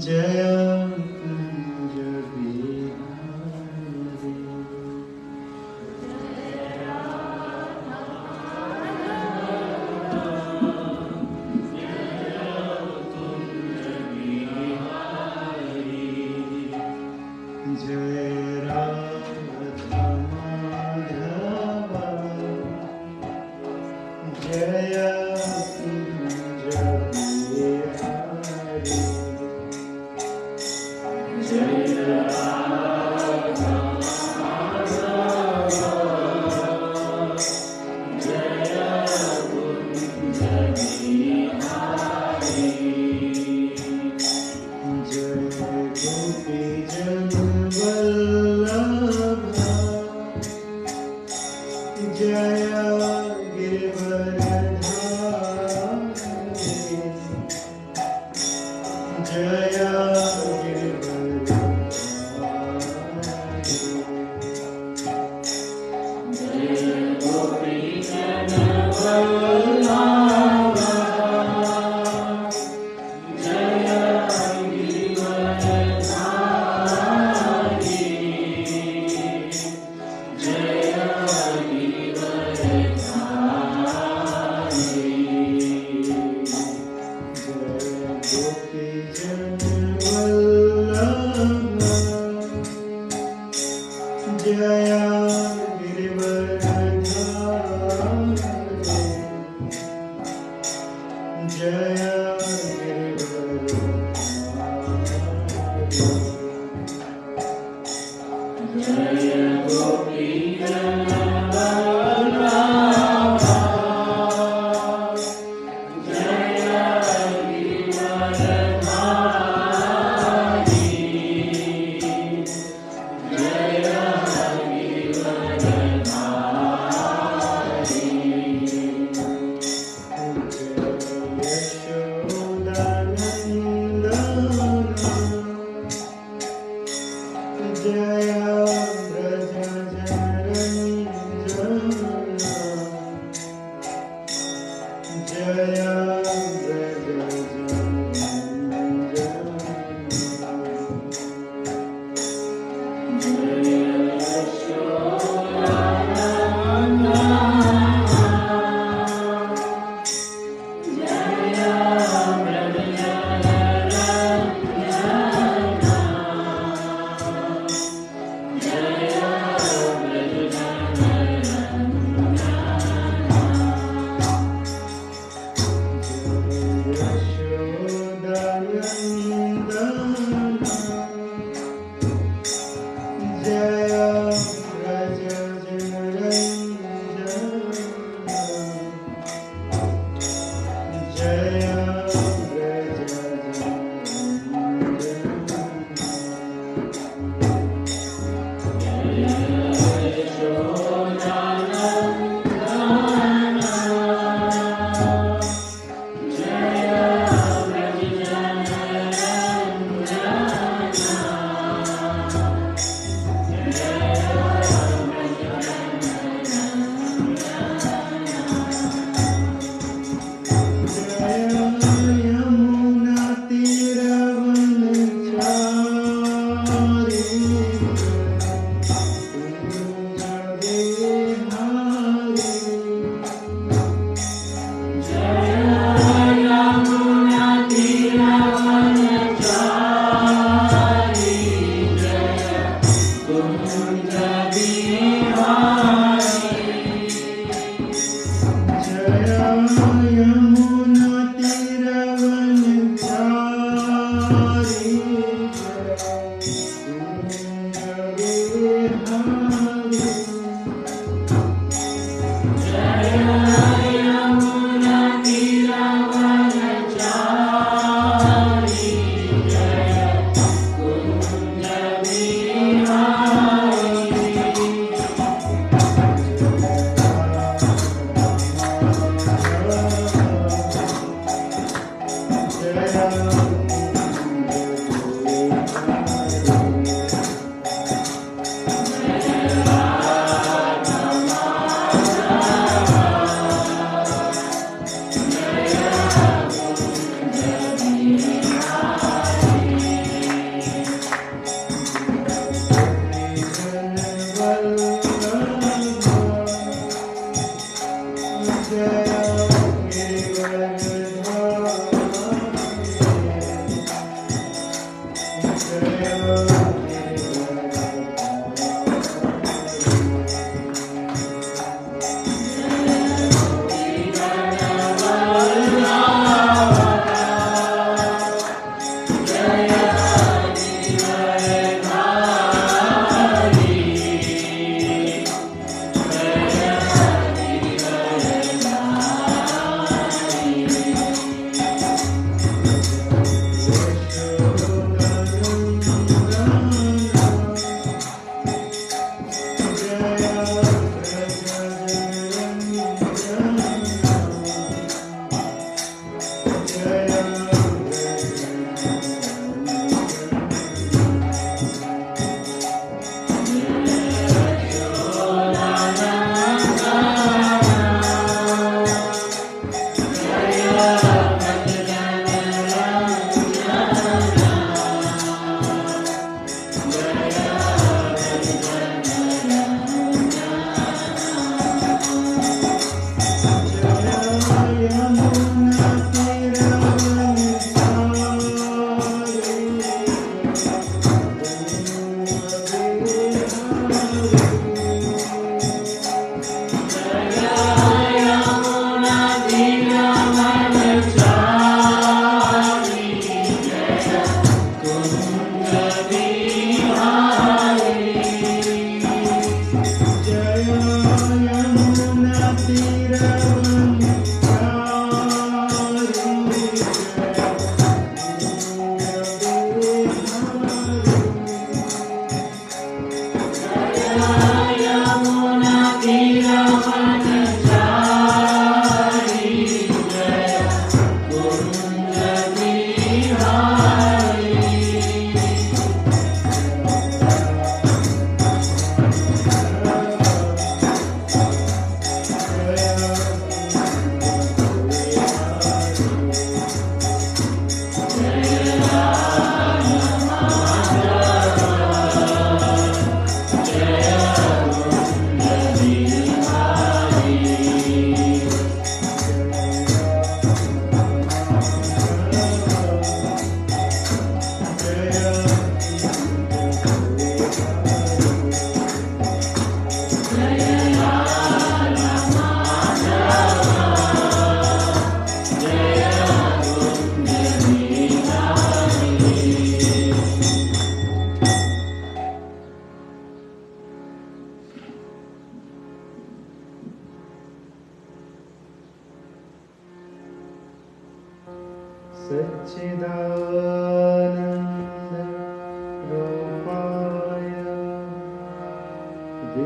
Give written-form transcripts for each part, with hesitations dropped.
जय कुंज बिहारी। जय राधा माधव जय कुंज बिहारी। जय राधा माधव जय कुंज बिहारी। जय गोपी जन वल्लभ जय गिरिवरधारी। जय गिरिवरधारी। जय गोपी जन वल्लभ जय गिरिवरधारी। जय गिरिवरधारी। जय गोपी जन वल्लभ जय गिरिवरधारी। जय गिरिवरधारी। जय गोपी जन वल्लभ जय गिरिवरधारी।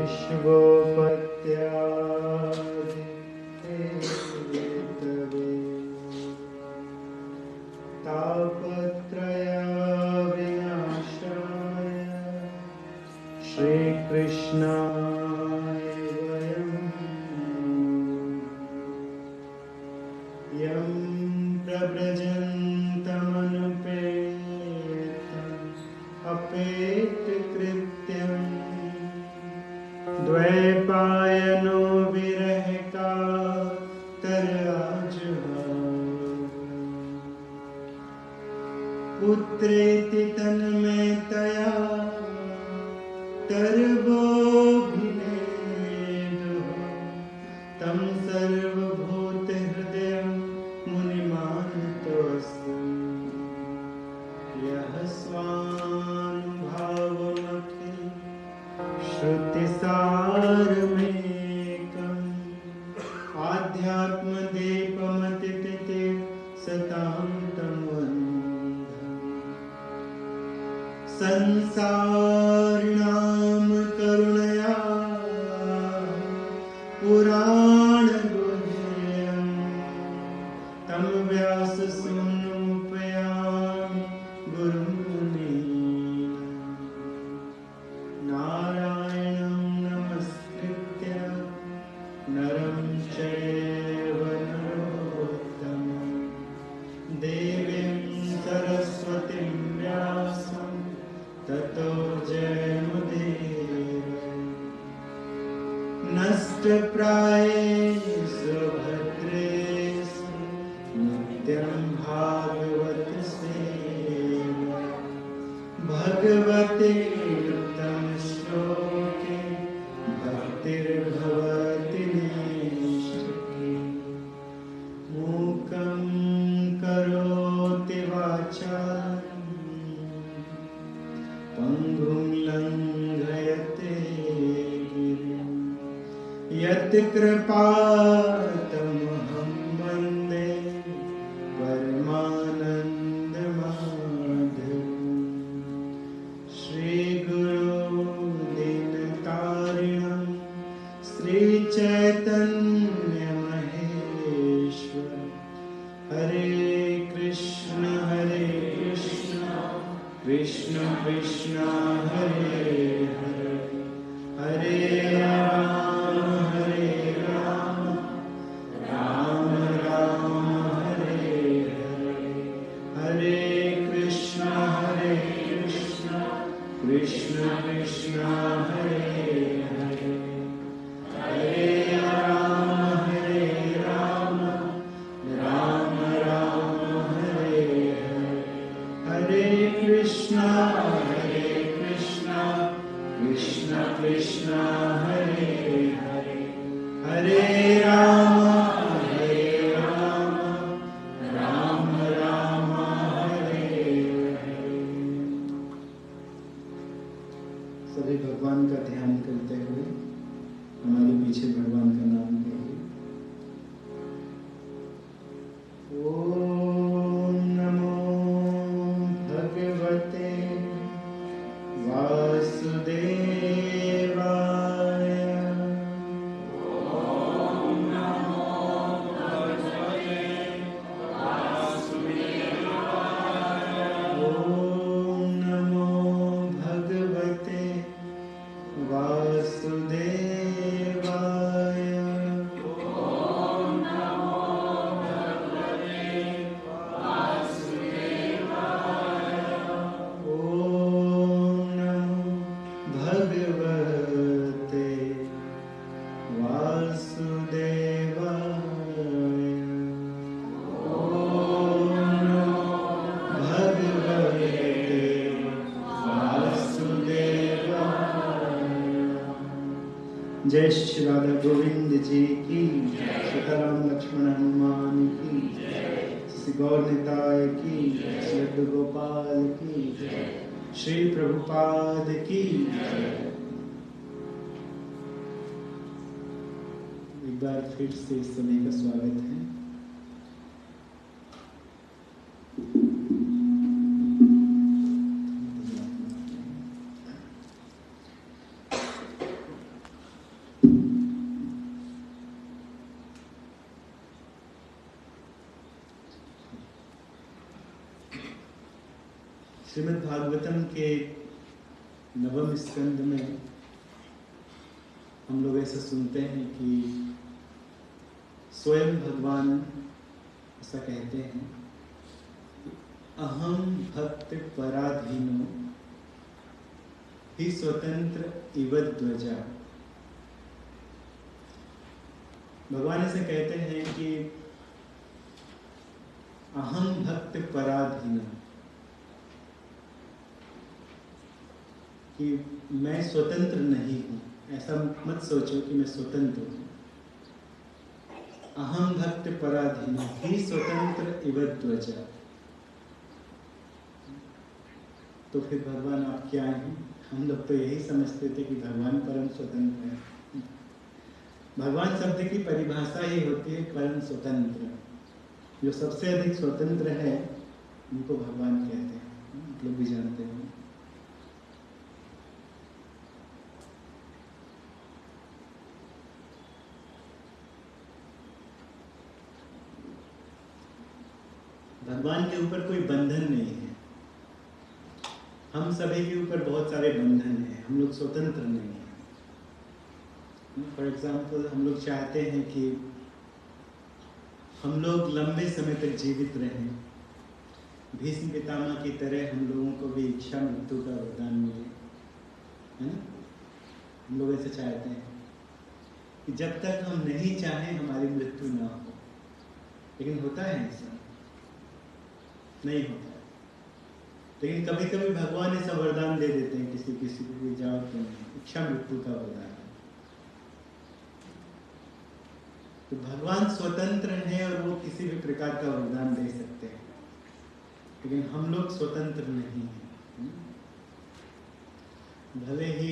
विश्वोपत्यादिहेतवे तापत्रयविनाशाय श्रीकृष्णाय वयं यं प्रव्रजन्तमनुपेतम् अपेतकृत्यम् द्वैपायनो विरहकातराजुहाव पुत्रेति तन्मयतया तर्वोऽभिनेदुः तं सर्वभूतहृदयं मुनिमानतोऽस्मि यः स्वानुभावमखि श्रुतिसारमेकम् आध्यात्मदीपमतिते सतां तमन्धम् संसारिणां करुणया पुराणगुह्यं तं व्याससूनुमुपयामि गुरुं मुनीन् नारायणं नमस्कृत्य नरं चैव नरोत्तमं देवीं सरस्वतीं व्यासं ततो जयमुदीरये नष्टप्रायेषु भद्रेषु नित्यं भागवत सेवा भगवते श्लोके भक्तिर्भवति नैष्ठिकी मूकं करोति वाचालं पङ्गुं लङ्घयते गिरिं यत्कृपातमहं वन्दे परमानन्दमाधवम् श्रीगुरो दीनतारिणं श्रीचैतन्यमहेश्वर हरे कृष्ण कृष्ण कृष्ण हरे हरे हरे राम राम राम हरे हरे हरे कृष्ण कृष्ण कृष्ण हरे हरे हरे राम राम राम हरे हरे हरे कृष्ण कृष्ण कृष्ण हरे हरे हरे राम राम राम हरे हरे। सभी भगवान का ध्यान करते हुए हमारे पीछे भगवान का नाम कहिए। ओम नमो भगवते वासुदेवाय। ओम नमो भगवते वासुदेवाय। ओम नमो भगवते वासुदेवाय। ओम नमो भगवते वासुदेवाय। ओम नमो भगवते वासुदेवाय। ओम नमो भगवते वासुदेवाय। जय श्री राधा गोविंद जी की, सीताराम लक्ष्मण हनुमान की, श्री गौर निताय की, श्री लड्डू गोपाल की, श्री प्रभुपाद की। एक बार फिर से सभी का स्वागत है। श्रीमद् भागवतम के नवम स्कंद में हम लोग ऐसा सुनते हैं कि स्वयं भगवान ऐसा कहते हैं, अहम भक्त पराधीनो ही स्वतंत्र इव ध्वजा। भगवान ऐसे कहते हैं कि अहम भक्त पराधीन, कि मैं स्वतंत्र नहीं हूँ। ऐसा मत सोचो कि मैं स्वतंत्र हूँ। अहम भक्त पराधीन ही स्वतंत्र इव ध्वजा। तो फिर भगवान आप क्या हैं? हम लोग तो यही समझते थे कि भगवान परम स्वतंत्र है। भगवान शब्द की परिभाषा ही होती है परम स्वतंत्र। जो सबसे अधिक स्वतंत्र है उनको भगवान कहते हैं। आप लोग भी जानते हैं। भगवान के ऊपर कोई बंधन नहीं है। हम सभी के ऊपर बहुत सारे बंधन हैं। हम लोग स्वतंत्र नहीं हैं। फॉर एग्जाम्पल, हम लोग चाहते हैं कि हम लोग लंबे समय तक जीवित रहें। भीष्म पितामह की तरह हम लोगों को भी इच्छा मृत्यु का वरदान मिले, है ना? हम लोग ऐसे चाहते हैं कि जब तक हम नहीं चाहें हमारी मृत्यु ना हो। लेकिन होता है ऐसा? नहीं होता है। लेकिन कभी कभी भगवान ऐसा वरदान दे देते हैं किसी किसी को भी, जाओ तुम, इच्छा मृत्यु का वरदान। तो भगवान स्वतंत्र हैं और वो किसी भी प्रकार का वरदान दे सकते हैं, लेकिन हम लोग स्वतंत्र नहीं हैं। भले ही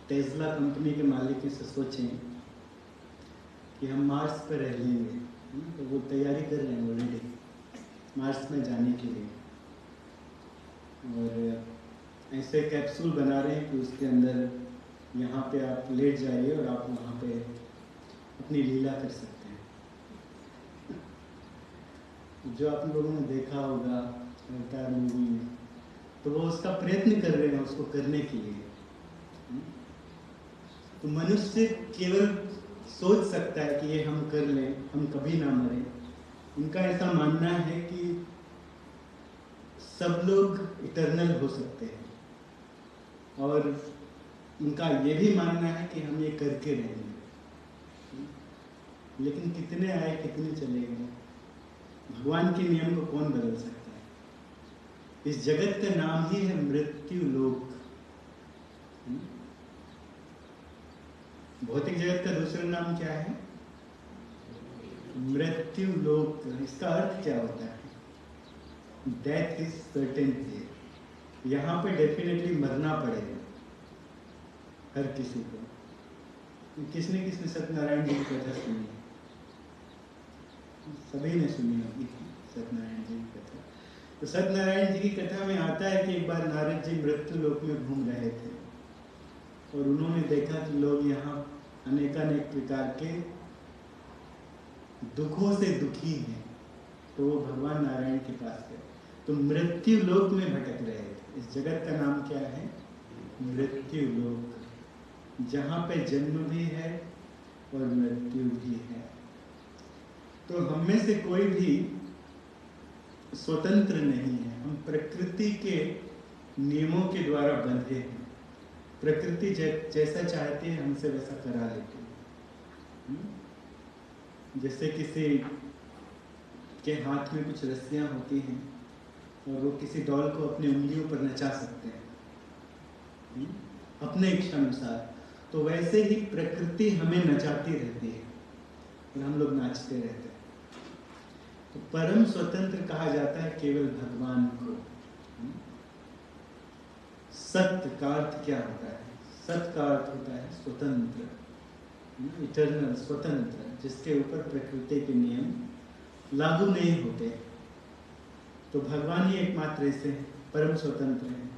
टेस्ला कंपनी के मालिक से सोचें कि हम मार्स पर रह लेंगे, तो वो तैयारी कर रहे हैं ऑलरेडी मार्स में जाने के लिए, और ऐसे कैप्सूल बना रहे हैं कि उसके अंदर यहाँ पे आप लेट जाइए और आप वहाँ पे अपनी लीला कर सकते हैं। जो आप लोगों ने देखा होगा अवतार मूवी में, तो वो उसका प्रयत्न कर रहे हैं उसको करने के लिए। तो मनुष्य केवल सोच सकता है कि ये हम कर लें, हम कभी ना मरें। उनका ऐसा मानना है कि सब लोग इटर्नल हो सकते हैं, और उनका ये भी मानना है कि हम ये करके रहेंगे। लेकिन कितने आए कितने चले गए, भगवान के नियम को कौन बदल सकता है? इस जगत का नाम ही है मृत्यु लोक। भौतिक जगत का दूसरा नाम क्या है? मृत्यु लोक। इसका अर्थ क्या होता है? Death is certainty. यहाँ पे डेफिनेटली मरना पड़ेगा हर किसी को। किसने किसने सत्यनारायण जी की कथा सुनी? सभी ने सुनी होगी सत्यनारायण जी की कथा। तो सत्यनारायण जी की कथा में आता है कि एक बार नारद जी मृत्यु लोक में घूम रहे थे और उन्होंने देखा कि लोग यहाँ अनेकानेक प्रकार के दुखों से दुखी हैं। तो वो भगवान नारायण के पास गए, तो मृत्यु लोक में भटक रहे थे। इस जगत का नाम क्या है? मृत्यु लोक, जहाँ पे जन्म भी है और मृत्यु भी है। तो हम में से कोई भी स्वतंत्र नहीं है। हम प्रकृति के नियमों के द्वारा बंधे हैं। प्रकृति जैसा चाहती है हमसे वैसा करा लेती है। जैसे किसी के हाथ में कुछ रस्सियां होती हैं और वो किसी डॉल को अपनी उंगलियों पर नचा सकते हैं अपने इच्छा अनुसार, तो वैसे ही प्रकृति हमें नचाती रहती है और हम लोग नाचते रहते हैं। तो परम स्वतंत्र कहा जाता है केवल भगवान को। सत्य का अर्थ क्या होता है? सत्य का अर्थ होता है स्वतंत्र, इटर्नल, स्वतंत्र, जिसके ऊपर प्रकृति के नियम लागू नहीं होते। तो भगवान ही एकमात्र ऐसे हैं, परम स्वतंत्र हैं।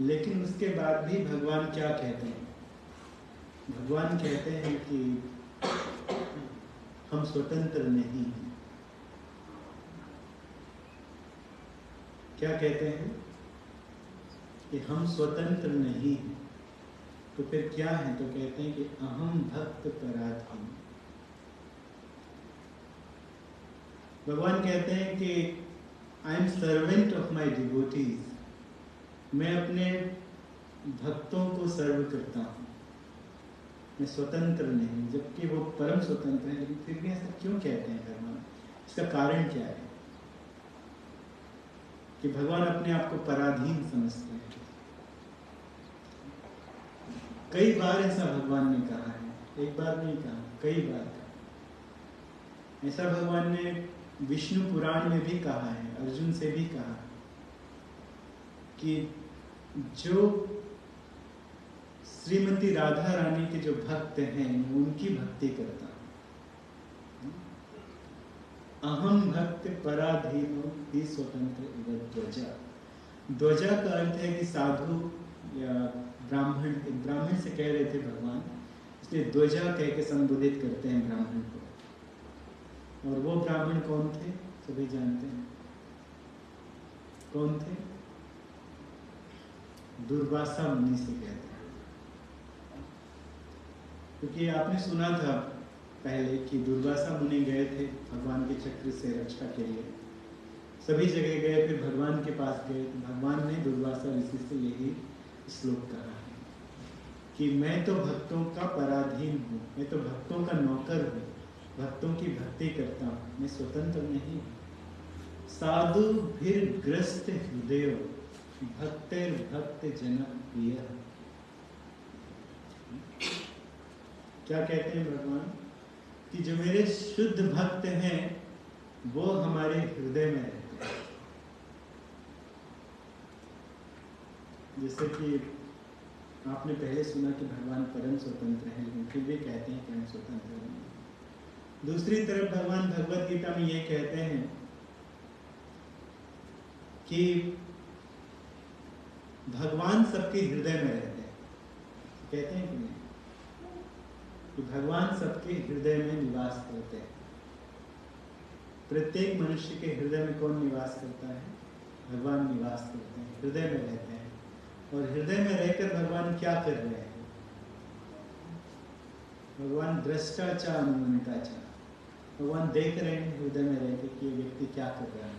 लेकिन उसके बाद भी भगवान क्या कहते हैं? भगवान कहते हैं कि हम स्वतंत्र नहीं हैं। क्या कहते हैं कि हम स्वतंत्र नहीं हैं, तो फिर क्या है? तो कहते हैं कि अहम भक्त पराधीन। भगवान कहते हैं कि I am servant of my devotees, मैं अपने भक्तों को सर्व करता हूँ, मैं स्वतंत्र नहीं, जबकि वो परम स्वतंत्र है। लेकिन फिर भी ऐसा क्यों कहते हैं भगवान? इसका कारण क्या है कि भगवान अपने आप को पराधीन समझते हैं? कई बार ऐसा भगवान ने कहा है, एक बार नहीं कहा, कई बार कहा। ऐसा भगवान ने विष्णु पुराण में भी कहा है, अर्जुन से भी कहा कि जो श्रीमती राधा रानी के जो भक्त हैं उनकी भक्ति करता हूं। अहम भक्त पराधीनो ही स्वतंत्र इव ध्वजा। ध्वजा का अर्थ है कि साधु या ब्राह्मण, ब्राह्मण से कह रहे थे भगवान, इसलिए ध्वजा कह के संबोधित करते हैं ब्राह्मण को। और वो ब्राह्मण कौन थे? सभी जानते हैं कौन थे? दुर्वासा मुनि से कहते हैं। क्योंकि आपने सुना था पहले कि दुर्वासा मुनि गए थे भगवान के चक्र से रक्षा के लिए, सभी जगह गए, फिर भगवान के पास गए तो भगवान ने दुर्वासा ऋषि से यही श्लोक कहा है कि मैं तो भक्तों का पराधीन हूँ, मैं तो भक्तों का नौकर हूँ, भक्तों की भक्ति करता हूँ, मैं स्वतंत्र नहीं। साधु भीर ग्रस्त हृदय भक्तिर भक्त जन प्रिय। क्या कहते हैं भगवान कि जो मेरे शुद्ध भक्त हैं वो हमारे हृदय में रहते हैं। जैसे कि आपने पहले सुना कि भगवान परम स्वतंत्र हैं, लेकिन फिर भी कहते हैं कि हम स्वतंत्र नहीं। दूसरी तरफ भगवान भगवत गीता में ये कहते हैं कि भगवान सबके हृदय में रहते हैं। कहते हैं कि नहीं कि भगवान सबके हृदय में निवास करते हैं। प्रत्येक मनुष्य के हृदय में कौन निवास करता है? भगवान निवास करते हैं, हृदय में रहते हैं। और हृदय में रहकर भगवान क्या कर रहे हैं? भगवान दृष्टा चा अनुमंता चा, भगवान देख रहे हैं हृदय में रहकर कि ये व्यक्ति क्या कर रहा है।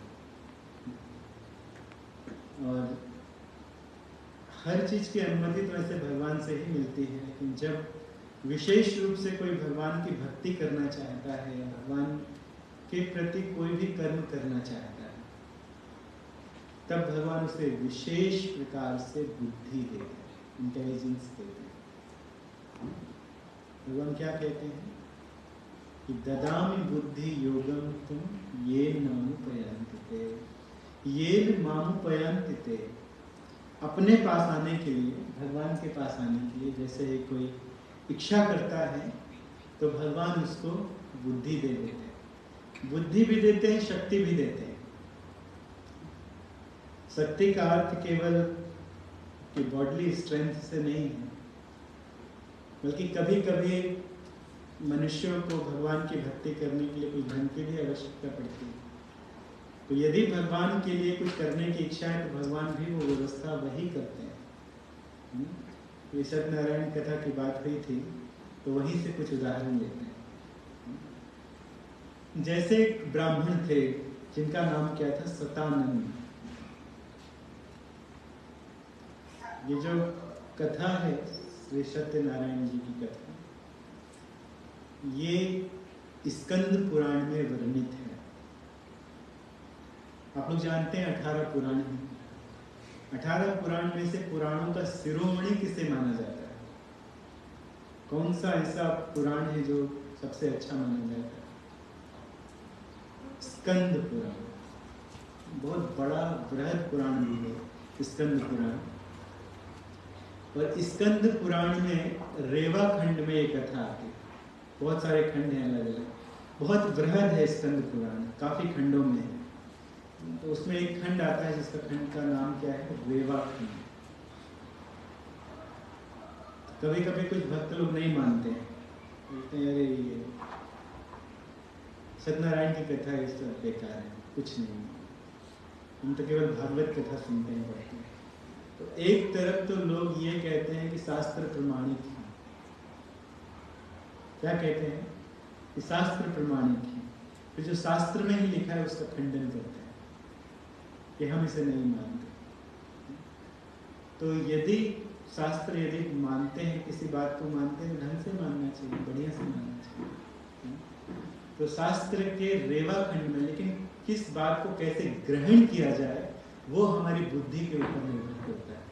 और हर चीज की अनुमति तो ऐसे भगवान से ही मिलती है, लेकिन जब विशेष रूप से कोई भगवान की भक्ति करना चाहता है या भगवान के प्रति कोई भी कर्म करना चाहता है, तब भगवान उसे विशेष प्रकार से बुद्धि देते हैं, इंटेलिजेंस देते हैं। भगवान क्या कहते हैं कि ददामि बुद्धि योगम तुम ये नामुपयांति, ये मामुपयांति। अपने पास आने के लिए, भगवान के पास आने के लिए, जैसे कोई इच्छा करता है तो भगवान उसको बुद्धि दे देते हैं। बुद्धि भी देते हैं, शक्ति भी देते हैं। शक्ति का अर्थ केवल कि बॉडली स्ट्रेंथ से नहीं है, बल्कि कभी कभी मनुष्यों को भगवान की भक्ति करने के लिए कुछ धन की भी आवश्यकता पड़ती है। तो यदि भगवान के लिए कुछ करने की इच्छा है तो भगवान भी वो व्यवस्था वही करते हैं। ये सत्यनारायण कथा की बात हुई थी तो वहीं से कुछ उदाहरण लेते हैं। जैसे एक ब्राह्मण थे जिनका नाम क्या था? सतानंद। ये जो कथा है श्री सत्यनारायण जी की कथा, ये स्कंद पुराण में वर्णित है। आप लोग जानते हैं 18 पुराण हैं। 18 पुराण में से पुराणों का शिरोमणि किसे माना जाता है? कौन सा ऐसा पुराण है जो सबसे अच्छा माना जाता है? स्कंद पुराण। बहुत बड़ा बृहद पुराण भी है स्कंद पुराण। और स्कंद पुराण में रेवा खंड में एक कथा आती है। बहुत सारे खंड हैं अलग अलग, बहुत बृहद है स्कंद पुराण, काफी खंडों में है। तो उसमें एक खंड आता है जिसका खंड का नाम क्या है? रेवा खंड। कभी कभी कुछ भक्त लोग नहीं मानते हैं, बोलते हैं अरे ये सत्यनारायण की कथा है, इस तरह बेकार है, कुछ नहीं। हम तो केवल भागवत कथा सुनते हैं, पढ़ते हैं। तो एक तरफ तो लोग ये कहते हैं कि शास्त्र प्रमाणित है। क्या कहते हैं? कि शास्त्र प्रमाणित है। फिर जो शास्त्र में ही लिखा है उसका खंडन करते हैं कि हम इसे नहीं मानते। तो यदि शास्त्र यदि मानते हैं, किसी बात को मानते हैं तो ढंग से मानना चाहिए, बढ़िया से मानना चाहिए। तो शास्त्र के रेवा खंड में, लेकिन किस बात को कैसे ग्रहण किया जाए वो हमारी बुद्धि के ऊपर निर्भर करता है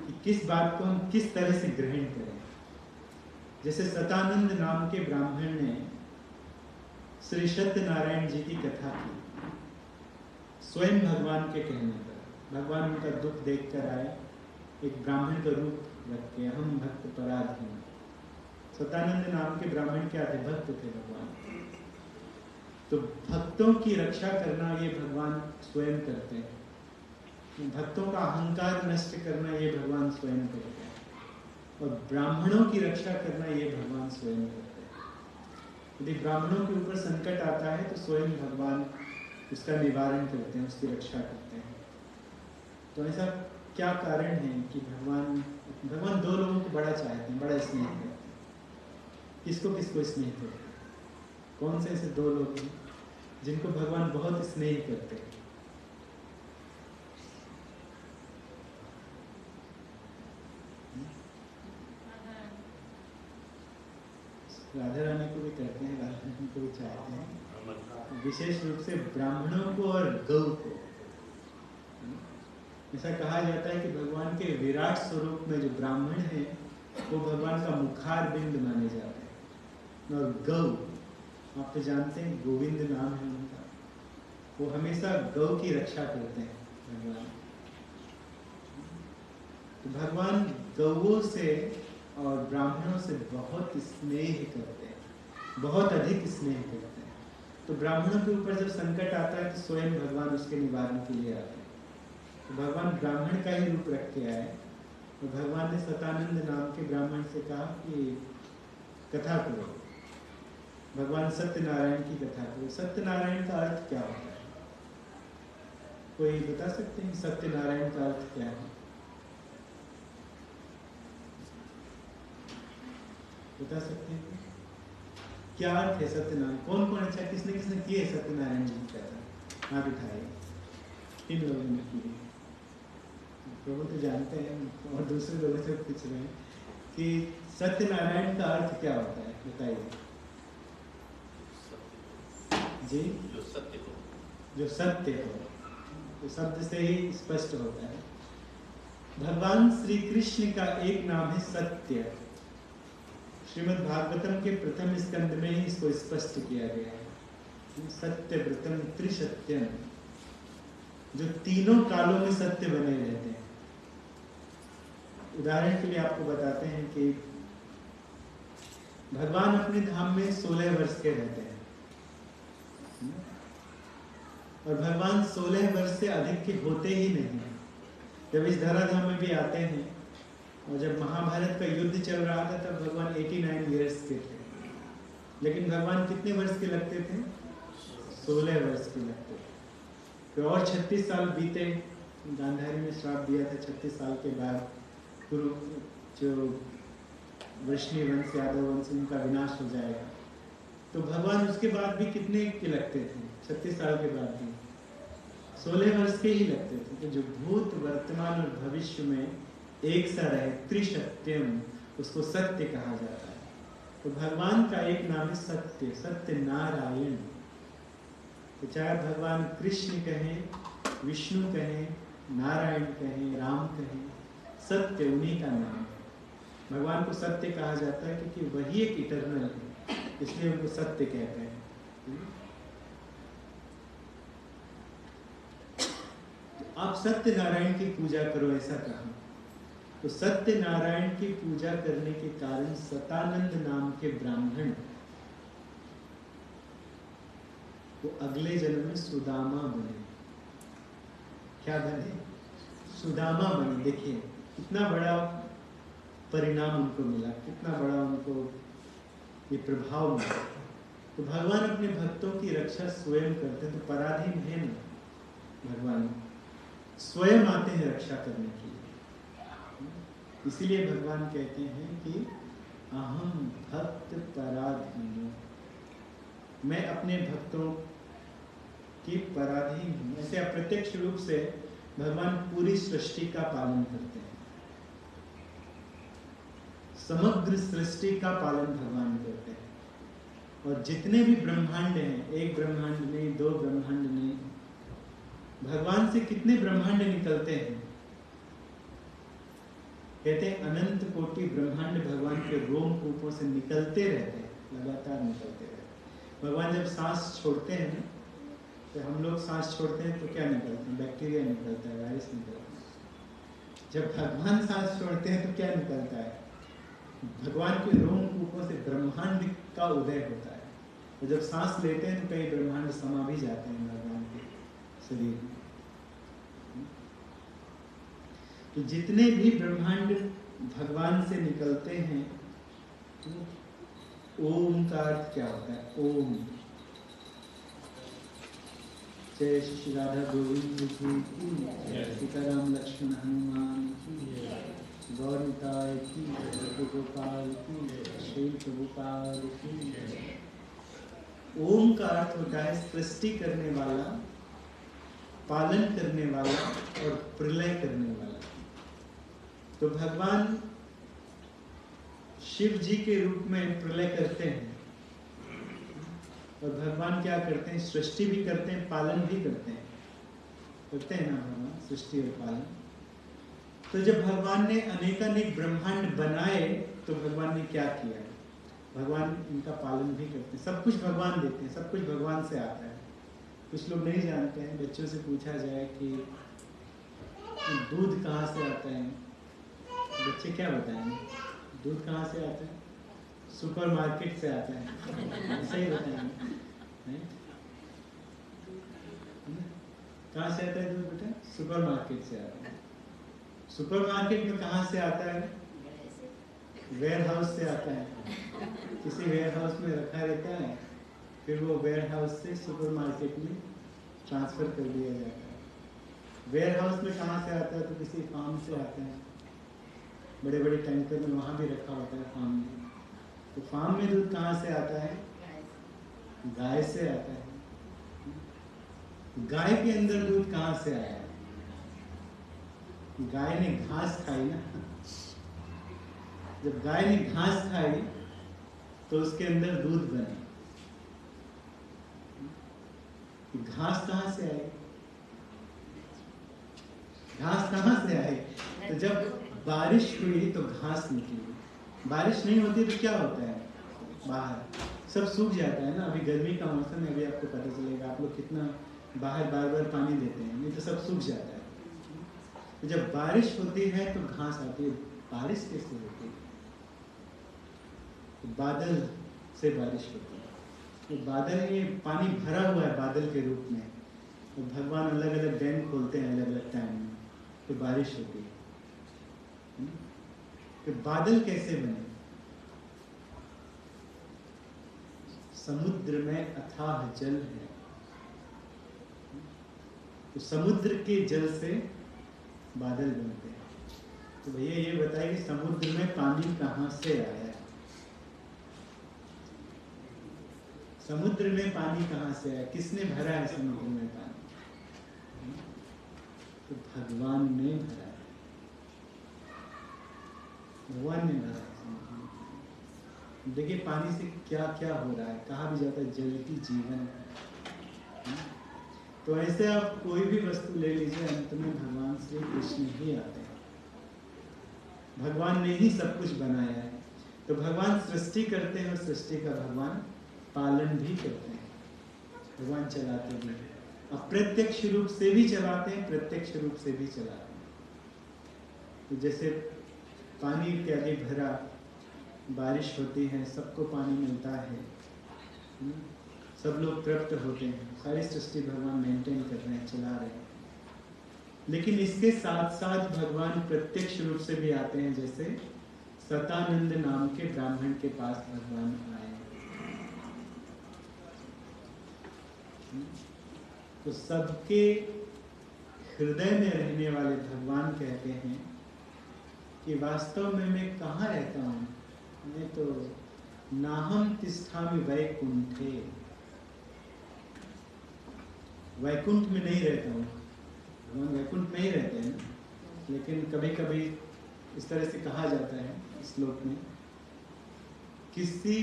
कि किस बात को हम किस तरह से ग्रहण करें। जैसे सतानंद नाम के ब्राह्मण ने श्री सत्यनारायण जी की कथा की, स्वयं भगवान के कहने पर। भगवान उनका दुख देखकर आए, एक ब्राह्मण का रूप रख के, हम भक्त पराधीन। सतानंद नाम के ब्राह्मण क्या थे? भक्त थे भगवान। तो भक्तों की रक्षा करना ये भगवान स्वयं करते हैं, भक्तों का अहंकार नष्ट करना ये भगवान स्वयं करते हैं, और ब्राह्मणों की रक्षा करना ये भगवान स्वयं करते हैं। यदि ब्राह्मणों के ऊपर संकट आता है तो स्वयं भगवान उसका निवारण करते हैं, उसकी रक्षा करते हैं। तो ऐसा क्या कारण है कि भगवान दो लोगों को बड़ा चाहते हैं, बड़ा स्नेह करते हैं। किसको किसको स्नेह करते हैं? कौन से ऐसे दो लोग हैं जिनको भगवान बहुत स्नेह करते हैं? राधा रानी को भी करते हैं, राधा रानी को भी चाहते हैं, विशेष रूप से ब्राह्मणों को और गौ को। ऐसा कहा जाता है कि भगवान के विराट स्वरूप में जो ब्राह्मण है वो भगवान का मुखार बिंद माने जाते हैं, और गौ, आप तो जानते हैं गोविंद नाम है उनका, वो हमेशा गौ की रक्षा करते हैं भगवान। तो भगवान गौओं से और ब्राह्मणों से बहुत स्नेह करते हैं, बहुत अधिक स्नेह करते हैं। तो ब्राह्मणों के ऊपर जब संकट आता है तो स्वयं भगवान उसके निवारण के लिए आते हैं। तो भगवान ब्राह्मण का ही रूप रख के आए, और भगवान ने सतानंद नाम के ब्राह्मण से कहा कि कथा करो, भगवान सत्यनारायण की कथा करो। सत्यनारायण का अर्थ क्या होता है? कोई बता सकते हैं सत्यनारायण का अर्थ क्या है? बता सकते हैं क्या अर्थ है सत्यनारायण? कौन कौन, अच्छा किसने किसने किए सत्यनारायण जी की कथा? हाथ उठाए। किन लोगों ने की? प्रभु तो जानते हैं, और दूसरे लोगों से पूछ रहे हैं कि सत्यनारायण का अर्थ क्या होता है, बताइए जी। जो सत्य हो, तो शब्द से ही स्पष्ट होता है। भगवान श्री कृष्ण का एक नाम है सत्य। श्रीमद् भागवतम के प्रथम स्कंद में ही इसको स्पष्ट किया गया है। सत्य व्रतम त्रिसत्यम, जो तीनों कालों में सत्य बने रहते हैं। उदाहरण के लिए आपको बताते हैं कि भगवान अपने धाम में 16 वर्ष के रहते हैं, और भगवान 16 वर्ष से अधिक के होते ही नहीं हैं। जब इस धराधाम में भी आते हैं, और जब महाभारत का युद्ध चल रहा था तब भगवान 89 ईयर्स के थे, लेकिन भगवान कितने वर्ष के लगते थे? 16 वर्ष के लगते थे। फिर और 36 साल बीते, गांधारी ने श्राप दिया था 36 साल के बाद कुरु जो वृष्णि वंश, यादव वंश, उनका विनाश हो जाएगा। तो भगवान उसके बाद भी कितने के लगते थे? 36 साल के बाद भी 16 वर्ष के ही लगते थे। तो जो भूत, वर्तमान और भविष्य में एक सा रहे, त्रिसत्यम, उसको सत्य कहा जाता है। तो भगवान का एक नाम है सत्य, सत्य नारायण। तो चाहे भगवान कृष्ण कहें, विष्णु कहें, नारायण कहें, राम कहें, सत्य उन्हीं का नाम है। भगवान को सत्य कहा जाता है क्योंकि वही एक इटर्नल है, इसलिए उनको सत्य कहते हैं। तो आप सत्यनारायण की पूजा करो, ऐसा कहा। तो सत्यनारायण की पूजा करने के कारण सतानंद नाम के ब्राह्मण वो अगले जन्म में सुदामा बने। क्या बने? सुदामा बने। देखिए कितना बड़ा परिणाम उनको मिला, कितना बड़ा उनको ये प्रभाव मिला। तो भगवान अपने भक्तों की रक्षा स्वयं करते हैं, तो पराधीन है ना। भगवान स्वयं आते हैं रक्षा करने के लिए। इसीलिए भगवान कहते हैं कि अहम भक्त पराधीनो, मैं अपने भक्तों की पराधीन हूँ। ऐसे अप्रत्यक्ष रूप से भगवान पूरी सृष्टि का पालन करते हैं, समग्र सृष्टि का पालन भगवान करते हैं। और जितने भी ब्रह्मांड हैं, एक ब्रह्मांड नहीं, दो ब्रह्मांड नहीं, भगवान से कितने ब्रह्मांड निकलते हैं। कहते हैं अनंत कोटि ब्रह्मांड भगवान के रोम कूपों से निकलते रहते हैं, लगातार निकलते रहते हैं। भगवान जब सांस छोड़ते हैं ना, तो हम लोग सांस छोड़ते हैं तो क्या निकलते हैं? बैक्टीरिया निकलता है, वायरस निकलता है। जब भगवान सांस छोड़ते हैं तो क्या निकलता है? भगवान के रोम कूपों से ब्रह्मांड का उदय होता है। तो जब सांस लेते हैं तो कई ब्रह्मांड समा भी जाते हैं भगवान के शरीर में। तो जितने भी ब्रह्मांड भगवान से निकलते हैं, तो ओम का अर्थ क्या होता है? ओम। जय श्री राधा गोविंद की, सीताराम लक्ष्मण हनुमान की, गौर निताय की, गोपाल की, श्री प्रभुपाल की। ओम का अर्थ होता है सृष्टि करने वाला, पालन करने वाला और प्रलय करने वाला। तो भगवान शिव जी के रूप में प्रलय करते हैं, और भगवान क्या करते हैं? सृष्टि भी करते हैं, पालन भी करते हैं। करते हैं ना भगवान सृष्टि और पालन। तो जब भगवान ने अनेकानेक ब्रह्मांड बनाए तो भगवान ने क्या किया? भगवान इनका पालन भी करते हैं, सब कुछ भगवान देते हैं, सब कुछ भगवान से आता है। कुछ लोग नहीं जानते हैं, बच्चों से पूछा जाए कि दूध कहाँ से आता है, बच्चे क्या बताएंगे? दूध कहाँ से आता है? सुपरमार्केट से आता है, ऐसा ही बताएंगे। कहाँ से आता है दूध बेटा? सुपरमार्केट से आता है। सुपरमार्केट में कहाँ से आता है? वेयर हाउस से आता है। किसी वेयर हाउस में रखा रहता है, फिर वो वेयर हाउस से सुपरमार्केट में ट्रांसफर कर दिया जाता है। वेयर हाउस में कहाँ से आता है? तो किसी फार्म से आता है, बड़े बड़े टैंकर में वहाँ भी रखा होता है फार्म में। तो फार्म में दूध कहाँ से आता है? गाय से आता है। गाय के अंदर दूध कहाँ से आया? गाय ने घास खाई ना। जब गाय ने घास खाई तो उसके अंदर दूध बना। घास कहाँ से आई? घास कहाँ से आई? तो जब बारिश हुई तो घास निकली। बारिश नहीं होती तो क्या होता है? बाहर सब सूख जाता है ना। अभी गर्मी का मौसम है, अभी आपको पता चलेगा। आप लोग कितना बाहर बार बार पानी देते हैं, नहीं तो सब सूख जाता है। तो जब बारिश होती है तो घास आती है। बारिश कैसे होती है? तो बादल से बारिश होती है। तो बादल में पानी भरा हुआ है बादल के रूप में, तो भगवान अलग अलग डैम खोलते हैं अलग अलग टाइम में, तो बारिश होती है। तो बादल कैसे बने? समुद्र में अथाह जल है, तो समुद्र के जल से बादल बनते हैं। तो भैया ये बताइए समुद्र में पानी कहाँ से आया? समुद्र में पानी कहाँ से आया? किसने भरा है समुद्र में पानी? तो भगवान ने भरा है, भगवान ने भरा है। देखिए पानी से क्या क्या हो रहा है, कहा भी जाता है जल की जीवन है। तो ऐसे आप कोई भी वस्तु ले लीजिए, अंत में भगवान श्री कृष्ण ही आते हैं। भगवान ने ही सब कुछ बनाया है। तो भगवान सृष्टि करते हैं और सृष्टि का भगवान पालन भी करते हैं। भगवान चलाते भी हैं, अप्रत्यक्ष रूप से भी चलाते हैं, प्रत्यक्ष रूप से भी चलाते हैं। तो जैसे पानी इत्यादि भरा, बारिश होती है, सबको पानी मिलता है, सब लोग तृप्त होते हैं, सारी सृष्टि भगवान मेंटेन कर रहे हैं, चला रहे हैं। लेकिन इसके साथ साथ भगवान प्रत्यक्ष रूप से भी आते हैं। जैसे सतानंद नाम के ब्राह्मण के पास भगवान आए, तो सबके हृदय में रहने वाले भगवान कहते हैं कि वास्तव में मैं कहाँ रहता हूँ, मैं तो नाहम तिष्ठामि वैकुंठे, वैकुंठ में नहीं रहता हूँ। भगवान वैकुंठ में ही रहते हैं, लेकिन कभी कभी इस तरह से कहा जाता है इस श्लोक में, किसी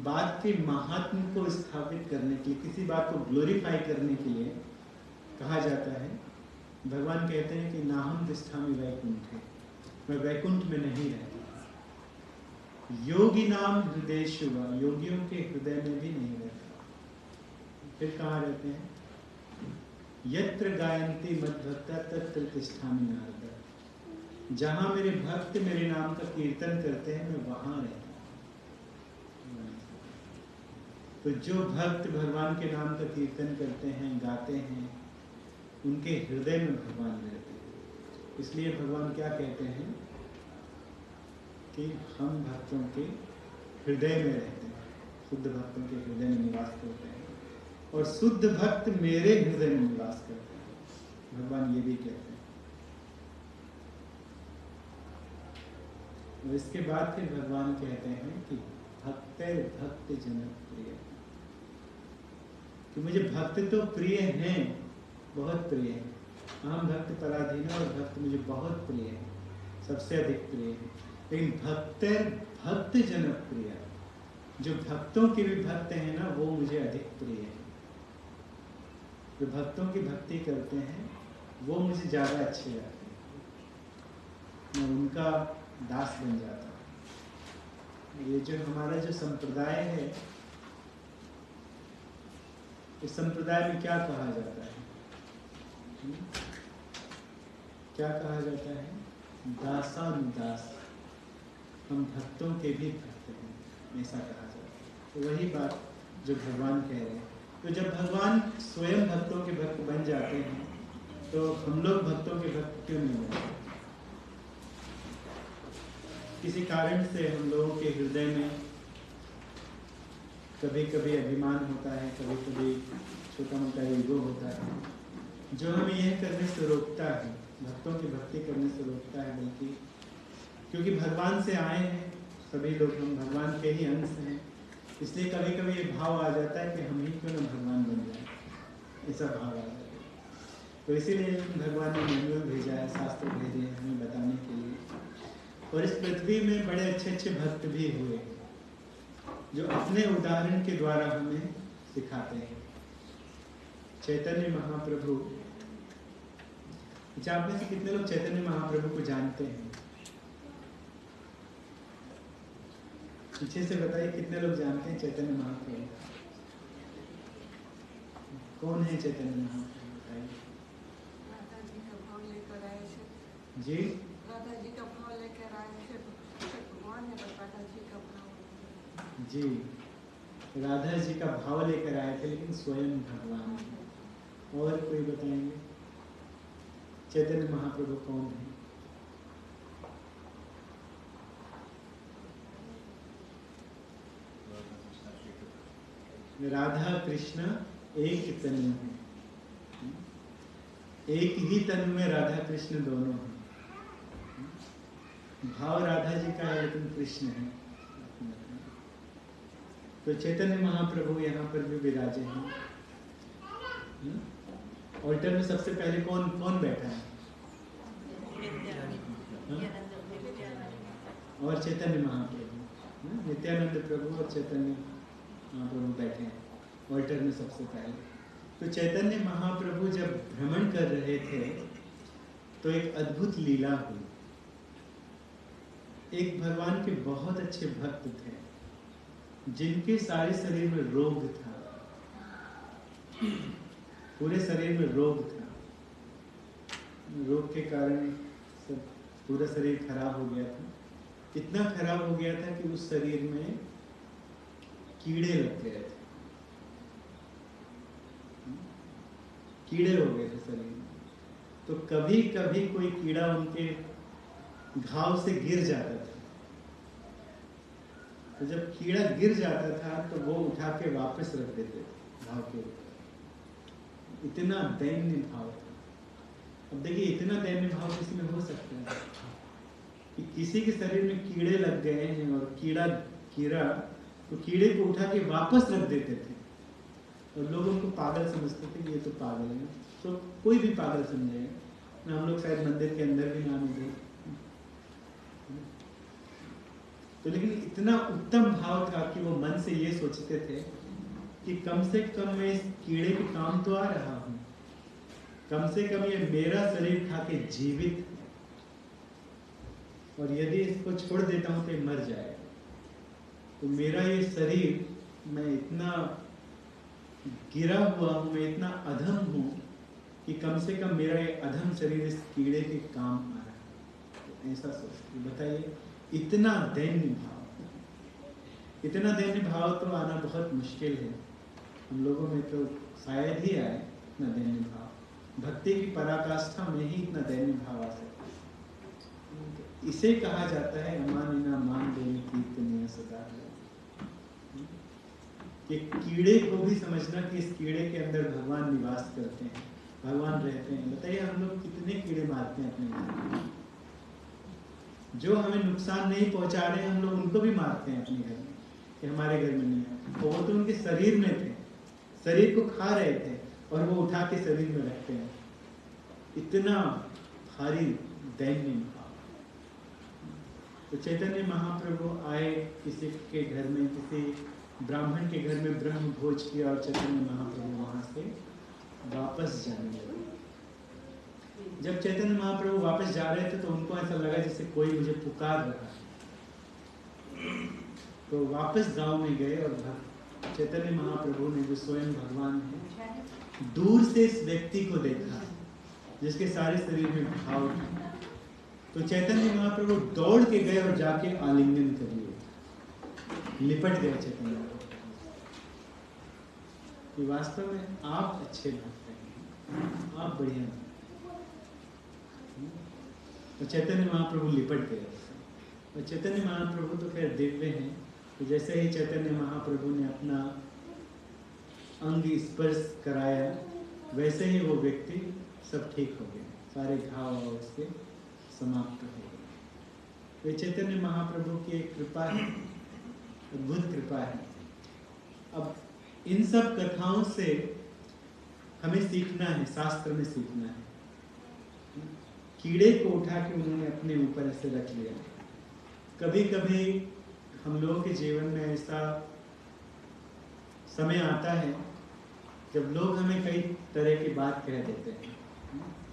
बात के महात्म को स्थापित करने के लिए, किसी बात को ग्लोरीफाई करने के लिए कहा जाता है। भगवान कहते हैं कि नाहम तिष्ठामि वैकुंठे, मैं वैकुंठ में नहीं रहता। योगी नाम हृदयेषु वा, योगियों के हृदय में भी नहीं रहता। फिर कहाँ रहते हैं? यत्र गायन्ति मद्भक्ता तत्र तिष्ठामि नारद, जहाँ मेरे भक्त मेरे नाम का कीर्तन करते हैं मैं वहाँ रहता हूँ। तो जो भक्त भगवान के नाम का कीर्तन करते हैं, गाते हैं, उनके हृदय में भगवान रहते हैं। इसलिए भगवान क्या कहते हैं कि हम भक्तों के हृदय में रहते हैं, शुद्ध भक्तों के हृदय में निवास करते हैं, और शुद्ध भक्त मेरे हृदय में निवास करते हैं। भगवान ये भी कहते हैं। और इसके बाद फिर भगवान कहते हैं कि भक्त जनक प्रिय, कि मुझे भक्त तो प्रिय हैं, बहुत प्रिय है। अहम भक्त पराधीन, और भक्त मुझे बहुत प्रिय है, सबसे अधिक प्रिय है। लेकिन भक्त जनक प्रिय, जो भक्तों के भी भक्त हैं ना, वो मुझे अधिक प्रिय है। जो भक्तों की भक्ति करते हैं वो मुझे ज़्यादा अच्छे लगते हैं, मैं उनका दास बन जाता हूँ। ये जो हमारा जो संप्रदाय है, इस संप्रदाय में क्या कहा जाता है? क्या कहा जाता है? दासानुदास, हम भक्तों के भी भक्त हैं, ऐसा कहा जाता है। तो वही बात जो भगवान कह रहे हैं। तो जब भगवान स्वयं भक्तों के भक्त बन जाते हैं, तो हम लोग भक्तों के भक्त क्यों नहीं बनते? किसी कारण से हम लोगों के हृदय में कभी कभी अभिमान होता है, कभी कभी छोटा मोटा ईगो होता है, जो हमें यह करने से रोकता है, भक्तों की भक्ति करने से रोकता है। बल्कि क्योंकि भगवान से आए हैं सभी लोग, हम भगवान के ही अंश हैं, इसलिए कभी कभी ये भाव आ जाता है कि हम ही क्यों ना भगवान बन जाए, ऐसा भाव आ जाता है। तो इसीलिए भगवान ने मैनुअल भेजा है, शास्त्र भेजे हैं हमें बताने के लिए। और इस पृथ्वी में बड़े अच्छे अच्छे भक्त भी हुए, जो अपने उदाहरण के द्वारा हमें सिखाते हैं। चैतन्य महाप्रभु, अच्छा आप में से कितने लोग चैतन्य महाप्रभु को जानते हैं? पीछे से बताइए कितने लोग जानते हैं चैतन्य महाप्रभु? कौन है चैतन्य महाप्रभु? बताइए। राधा जी का भाव लेकर आए थे। जी, राधा जी का भाव लेकर आए थे, भगवान ने राधा जी का भाव। जी, राधा जी का भाव लेकर आए थे, लेकिन स्वयं भगवान। और कोई बताएंगे चैतन्य महाप्रभु कौन है? राधा कृष्ण एक तनु है, एक ही तनु में राधा कृष्ण दोनों हैं। भाव राधा जी का है लेकिन कृष्ण है। तो चैतन्य महाप्रभु यहाँ पर भी विराजे हैं। ऑल्टर में सबसे पहले कौन कौन बैठा है? और चैतन्य महाप्रभु, नित्यानंद प्रभु और चैतन्य महाप्रभु बैठे हैं ऑल्टर में सबसे पहले। तो चैतन्य महाप्रभु जब भ्रमण कर रहे थे तो एक अद्भुत लीला हुई। एक भगवान के बहुत अच्छे भक्त थे जिनके सारे शरीर में रोग था, पूरे शरीर में रोग था। रोग के कारण सब पूरा शरीर खराब हो गया था। इतना खराब हो गया था कि उस शरीर में कीड़े लग गए थे, कीड़े हो गए थे शरीर में। तो कभी कभी कोई कीड़ा उनके घाव से गिर जाता था। तो जब कीड़ा गिर जाता था तो वो उठा के वापस रख देते थे घाव के ऊपर। इतना दैन्य भाव था। अब देखिए इतना दैन्य भाव किसी में हो सकता है कि किसी के शरीर में कीड़े लग गए हैं और कीड़ा तो कीड़े को उठा के वापस रख देते थे और लोग उनको पागल समझते थे कि ये तो पागल है। तो कोई भी पागल समझेगा। हम लोग शायद मंदिर के अंदर भी ना मिले तो, लेकिन इतना उत्तम भाव था कि वो मन से ये सोचते थे कि कम से कम मैं इस कीड़े के काम तो आ रहा हूँ, कम से कम ये मेरा शरीर खा के जीवित है और यदि इसको छोड़ देता हूँ तो ये मर जाएगा। तो मेरा ये शरीर, मैं इतना गिरा हुआ हूँ, मैं इतना अधम हूँ कि कम से कम मेरा ये अधम शरीर इस कीड़े के काम आ रहा है। तो ऐसा सोचते, बताइए इतना दैन्य भाव, इतना दैन्य भाव तो आना बहुत मुश्किल है। हम लोगों में तो शायद ही आए इतना दैन्य भाव। भक्ति की पराकाष्ठा में ही इतना दैन्य भाव आ सकता है। इसे कहा जाता है अमानिना मान देने कीर्तनीय सदा। कि कीड़े को भी समझना कि इस कीड़े के अंदर भगवान निवास करते हैं, भगवान रहते हैं। बताइए हम लोग कितने कीड़े मारते हैं अपने घर में, जो हमें नुकसान नहीं पहुंचा रहे हैं हम लोग उनको भी मारते हैं अपने घर में कि हमारे घर में नहीं है। और वो तो उनके शरीर में थे, शरीर को खा रहे थे और वो उठा के शरीर में रखते हैं। इतना भारी दैन्य भाव। तो चैतन्य महाप्रभु आए किसी के घर में, किसी ब्राह्मण के घर में ब्रह्म भोज किया और चैतन्य महाप्रभु वहां से वापस जाने लगे। जब चैतन्य महाप्रभु वापस जा रहे थे तो उनको ऐसा लगा जैसे कोई मुझे पुकार रहा है। तो वापस गांव में गए और चैतन्य महाप्रभु ने, जो स्वयं भगवान है, दूर से इस व्यक्ति को देखा जिसके सारे शरीर में घाव था। तो चैतन्य महाप्रभु दौड़ के गए और जाके आलिंगन कर लिए, लिपट गए चैतन्य महाप्रभु। वास्तव में आप अच्छे भक्त हैं, आप बढ़िया हैं। तो चैतन्य महाप्रभु लिपट गए। और चैतन्य महाप्रभु तो खैर दिव्य हैं। तो जैसे ही चैतन्य महाप्रभु ने अपना अंग स्पर्श कराया वैसे ही वो व्यक्ति सब ठीक हो गए, सारे घाव उसके समाप्त हो गए। तो चैतन्य महाप्रभु की एक कृपा है, अद्भुत कृपा है। अब इन सब कथाओं से हमें सीखना है, शास्त्र में सीखना है। कीड़े को उठा के उन्होंने अपने ऊपर ऐसे रख लिया। कभी कभी हम लोगों के जीवन में ऐसा समय आता है जब लोग हमें कई तरह की बात कह देते हैं,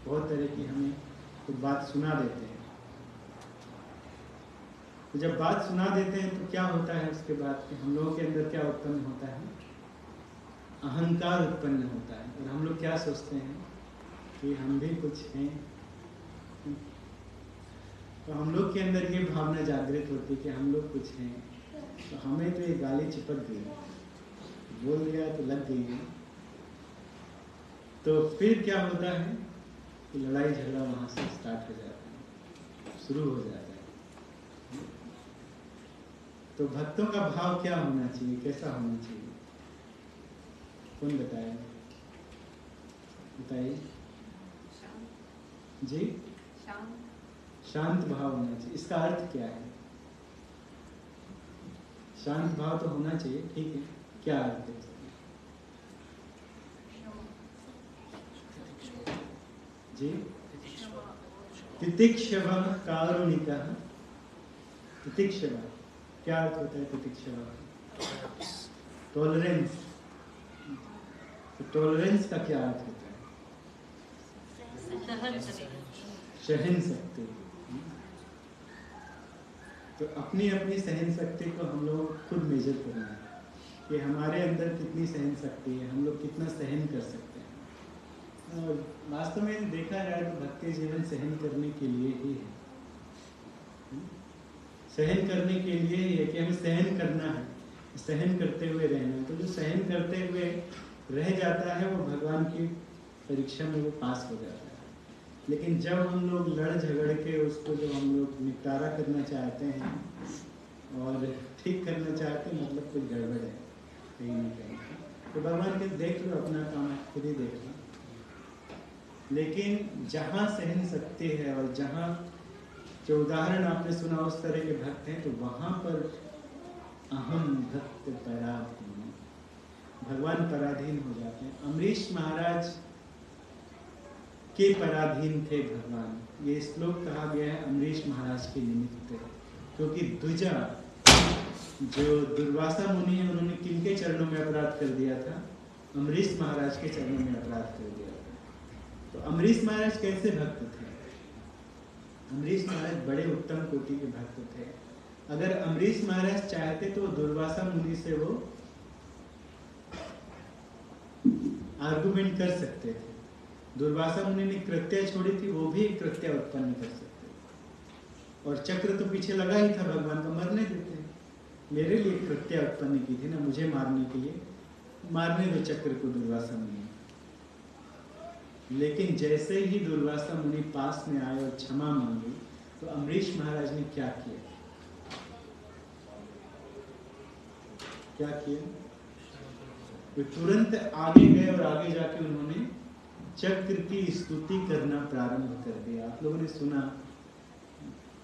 बहुत तरह की हमें कुछ बात सुना देते हैं। तो जब बात सुना देते हैं तो क्या होता है उसके बाद कि हम लोगों के अंदर क्या उत्पन्न होता है? अहंकार उत्पन्न होता है। और हम लोग क्या सोचते हैं कि हम भी कुछ हैं। तो हम लोग के अंदर ये भावना जागृत होती है कि हम लोग कुछ हैं। तो हमें तो ये गाली चिपक गई, बोल गया तो लग गई है। तो फिर क्या होता है कि लड़ाई झगड़ा वहां से स्टार्ट हो जाता है, शुरू हो जाता है। तो भक्तों का भाव क्या होना चाहिए, कैसा होना चाहिए? कौन बताएगा? बताइए जी। शांत भाव होना चाहिए। इसका अर्थ क्या है? शांत भाव तो होना चाहिए, ठीक है। क्या अर्थ है? जी। तितिक्षवः कारुणिकः। तितिक्षव क्या अर्थ होता है? तितिक्षव टॉलरेंस। तो टॉलरेंस का क्या अर्थ होता है? सहन शक्ति। तो अपनी अपनी सहन शक्ति को हम लोग खुद मेजर करना है कि हमारे अंदर कितनी सहन शक्ति है, हम लोग कितना सहन कर सकते हैं। और वास्तव में देखा जाए तो भक्ति जीवन सहन करने के लिए ही है। सहन करने के लिए ही है कि हमें सहन करना है, सहन करते हुए रहना है। तो जो सहन करते हुए रह जाता है वो भगवान की परीक्षा में वो पास हो जाता है। लेकिन जब हम लोग लड़ झगड़ के उसको जब हम लोग निपटारा करना चाहते हैं और ठीक करना चाहते हैं, मतलब कुछ गड़बड़ है कहीं ना कहीं। तो भगवान के देख लो, अपना काम खुद ही देख लो। लेकिन जहाँ सहन शक्ति है और जहाँ जो उदाहरण आपने सुना उस तरह के भक्त हैं, तो वहाँ पर अहम भक्त पराधीन, भगवान पराधीन हो जाते हैं। अमरीश महाराज के पराधीन थे भगवान। ये श्लोक कहा गया है अमरीश महाराज के निमित्त, क्योंकि द्विजा जो दुर्वासा मुनि है उन्होंने किनके चरणों में अपराध कर दिया था? अमरीश महाराज के चरणों में अपराध कर दिया था। तो अमरीश महाराज कैसे भक्त थे? अमरीश महाराज बड़े उत्तम कोटि के भक्त थे। अगर अमरीश महाराज चाहते तो दुर्वासा मुनि से वो आर्गुमेंट कर सकते थे। दुर्वासा मुनि ने कृत्या छोड़ी थी, वो भी एक कृत्या उत्पन्न कर सकते थे। और चक्र तो पीछे लगा ही था, भगवान को मरने देते हैं। मेरे लिए कृत्या उत्पन्न की थी ना, मुझे मारने के लिए, मारने दो चक्र को दुर्वासा मुनि। लेकिन जैसे ही दुर्वासा मुनि पास में आए और क्षमा मांगी, तो अमरीश महाराज ने क्या किया? क्या किया? वे तुरंत आगे गए और आगे जाके उन्होंने चक्र की स्तुति करना प्रारंभ कर दिया। आप लोगों ने सुना,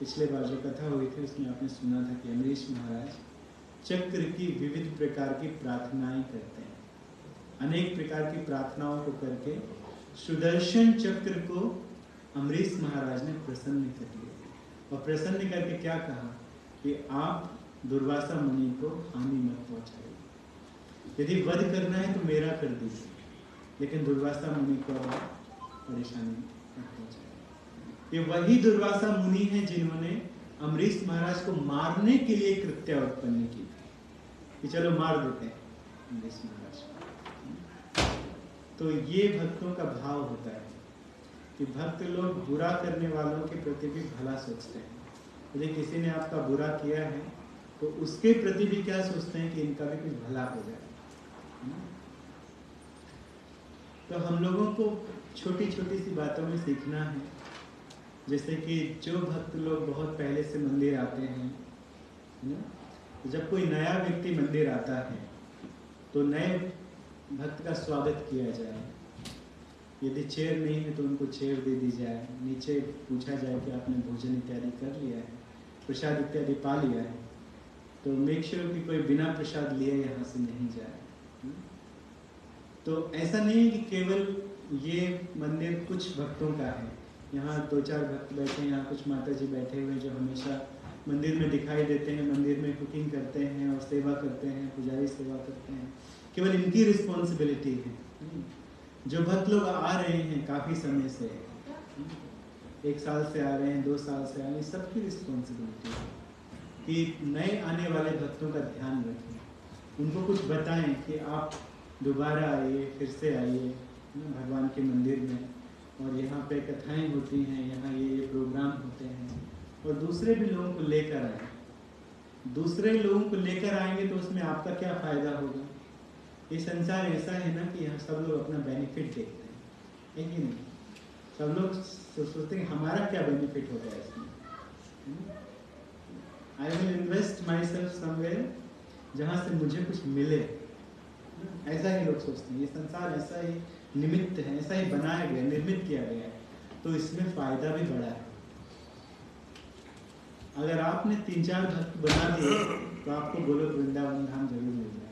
पिछले बार जो कथा हुई थी उसमें आपने सुना था कि अमरीश महाराज चक्र की विविध प्रकार की प्रार्थनाएं करते हैं। अनेक प्रकार की प्रार्थनाओं को करके सुदर्शन चक्र को अमरीश महाराज ने प्रसन्न कर लिया। और प्रसन्न करके क्या कहा कि आप दुर्वासा मुनि को हानि मत पहुंचाइए, यदि वध करना है तो मेरा कर दीजिए, लेकिन दुर्वासा मुनि को परेशानी मत पहुंचाइए। ये वही दुर्वासा मुनि हैं जिन्होंने अमरीश महाराज को मारने के लिए कृत्या उत्पन्न की थी कि चलो मार देते हैं अमरीश महाराज को। तो ये भक्तों का भाव होता है कि भक्त लोग बुरा करने वालों के प्रति भी भला सोचते हैं। यदि किसी ने आपका बुरा किया है तो उसके प्रति भी क्या सोचते हैं कि इनका भी कुछ भला हो जाए। तो हम लोगों को छोटी छोटी सी बातों में सीखना है। जैसे कि जो भक्त लोग बहुत पहले से मंदिर आते हैं, जब कोई नया व्यक्ति मंदिर आता है तो नए भक्त का स्वागत किया जाए। यदि चेयर नहीं है तो उनको चेयर दे दी जाए, नीचे पूछा जाए कि आपने भोजन इत्यादि कर लिया है, प्रसाद इत्यादि पा लिया है। तो मेक श्योर कि कोई बिना प्रसाद लिए यहाँ से नहीं जाए। तो ऐसा नहीं है कि केवल ये मंदिर कुछ भक्तों का है। यहाँ 2-4 भक्त बैठे हैं, यहाँ कुछ माता जी बैठे हुए जो हमेशा मंदिर में दिखाई देते हैं, मंदिर में कुकिंग करते हैं और सेवा करते हैं, पुजारी सेवा करते हैं। केवल इनकी रिस्पॉन्सिबिलिटी है। जो भक्त लोग आ रहे हैं काफ़ी समय से, 1 साल से आ रहे हैं, 2 साल से आ रहे हैं, सबकी रिस्पॉन्सिबिलिटी है कि नए आने वाले भक्तों का ध्यान रखें, उनको कुछ बताएं कि आप दोबारा आइए, फिर से आइए भगवान के मंदिर में, और यहाँ पे कथाएं होती हैं, यहाँ ये प्रोग्राम होते हैं, और दूसरे भी लोगों को लेकर आए। दूसरे लोगों को लेकर आएंगे तो उसमें आपका क्या फ़ायदा होगा? ये संसार ऐसा है ना कि यहाँ सब लोग अपना बेनिफिट देखते हैं, है कि नहीं? सब लोग सोचते हैं हमारा क्या बेनिफिट होगा इसमें। I will invest my self somewhere जहाँ से मुझे कुछ मिले, ऐसा ही लोग सोचते हैं। ये संसार ऐसा ही निमित्त है, ऐसा ही बनाया गया, निर्मित किया गया है, तो इसमें फायदा भी बड़ा है। अगर आपने 3-4 भक्त बना दिए तो आपको गोलोक वृंदावन धाम जरूर मिल जाएगा।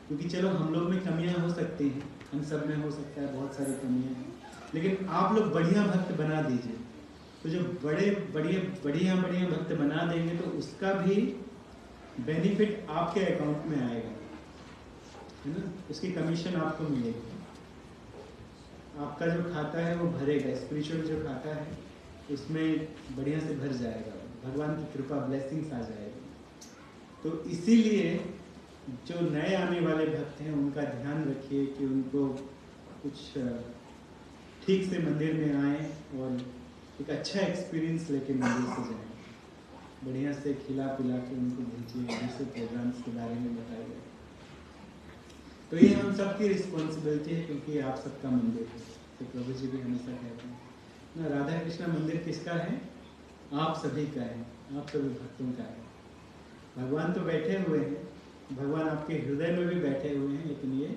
क्योंकि चलो हम लोग में कमियां हो सकती हैं, हम सब में हो सकता है, बहुत सारी कमियां हैं, लेकिन आप लोग बढ़िया भक्त बना दीजिए। तो जो बढ़िया भक्त बना देंगे तो उसका भी बेनिफिट आपके अकाउंट में आएगा, है ना? उसकी कमीशन आपको मिलेगी। आपका जो खाता है वो भरेगा, स्पिरिचुअल जो खाता है उसमें बढ़िया से भर जाएगा, भगवान की कृपा, ब्लेसिंग्स आ जाएगी। तो इसीलिए जो नए आने वाले भक्त हैं उनका ध्यान रखिए कि उनको कुछ ठीक से मंदिर में आए और एक अच्छा एक्सपीरियंस लेके मंदिर से जाएं। बढ़िया से खिला पिला के उनको भेजिए, दूसरे प्रोग्राम्स के बारे में बताइए। तो ये हम सबकी रिस्पॉन्सिबिलिटी है, क्योंकि आप सबका मंदिर है। तो प्रभु जी भी हमेशा कहते हैं ना, राधा कृष्ण मंदिर किसका है? आप सभी का है, आप सभी भक्तों का है। भगवान तो बैठे हुए हैं, भगवान आपके हृदय में भी बैठे हुए हैं, लेकिन ये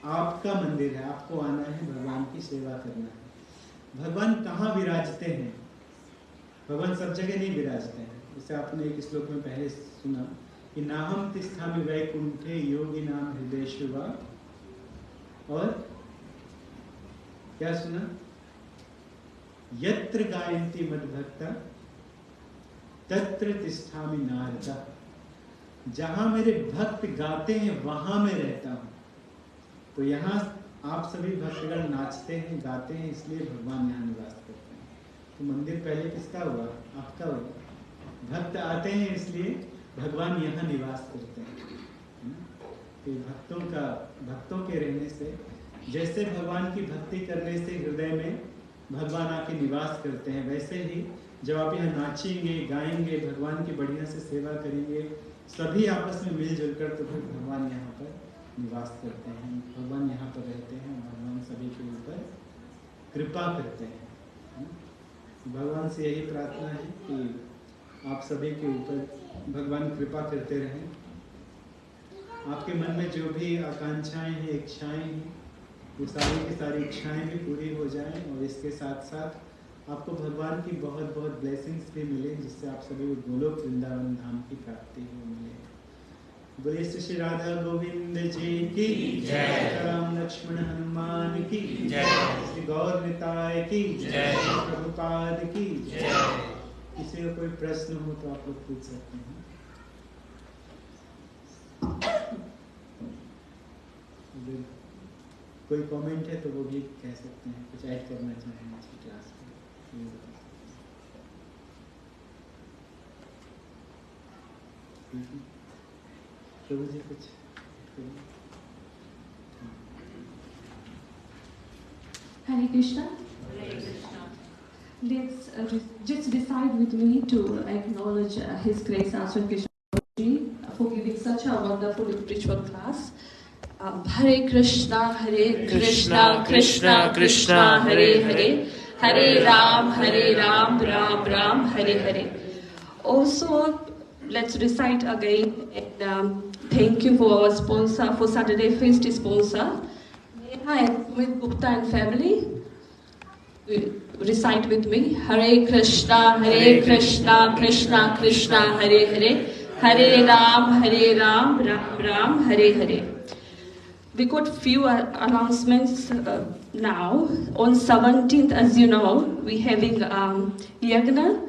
आपका मंदिर है, आपको आना है, भगवान की सेवा करना है। भगवान कहाँ विराजते हैं? भगवान सब जगह नहीं विराजते हैं। जैसे आपने एक श्लोक में पहले सुना कि नाहम तिष्ठामि वैकुंठे योगी नाम हृदयेषु वा, और क्या सुना? यत्र गायन्ति मद्भक्ता तत्र तिष्ठामि नारदा। जहां मेरे भक्त गाते हैं वहां मैं रहता हूं। तो यहाँ आप सभी भक्तगण नाचते हैं, गाते हैं, इसलिए भगवान यहाँ निवास करते हैं। तो मंदिर पहले किसका हुआ? आपका हुआ। भक्त आते हैं इसलिए भगवान यहाँ निवास करते हैं। तो भक्तों के रहने से, जैसे भगवान की भक्ति करने से हृदय में भगवान आके निवास करते हैं, वैसे ही जब आप यहाँ नाचेंगे, गाएंगे, भगवान की बढ़िया से सेवा करेंगे, सभी आपस में मिलजुल कर, तो फिर भगवान यहाँ पर निवास करते हैं, भगवान यहाँ पर रहते हैं, भगवान सभी के ऊपर कृपा करते हैं। भगवान से यही प्रार्थना है कि आप सभी के ऊपर भगवान कृपा करते रहें। आपके मन में जो भी आकांक्षाएं हैं, इच्छाएं हैं, वो सारी की सारी इच्छाएं भी पूरी हो जाएं, और इसके साथ साथ आपको भगवान की बहुत बहुत ब्लेसिंग्स भी मिले, जिससे आप सभी को गोलोक वृंदावन धाम की प्राप्ति हो मिले। बोले श्री राधा गोविंद जी की जय, राम लक्ष्मण हनुमान की जय, श्री गौर निताय की जय, प्रभुपाद की जय। किसी को कोई प्रश्न हो तो आप लोग पूछ सकते हैं। कोई कमेंट है तो वो भी कह सकते हैं, कुछ ऐड करना चाहें आज की क्लास में। तो मुझे कुछ Hare Krishna. Let's just decide with me to acknowledge His Grace Aswan Krishna Ji for giving such a wonderful spiritual class. Hare Krishna, Krishna Krishna, Hare Hare, Hare Ram, Ram Ram, Hare Hare. Also, let's recite again, and thank you for our sponsor, for Saturday Feast sponsor, Neha and with Gupta and family. Recite with me. Hare Krishna, Krishna Krishna, Hare Hare, Hare Ram, Ram Ram, Hare Hare. We got few announcements now. On 17th, as you know, we having Yagna,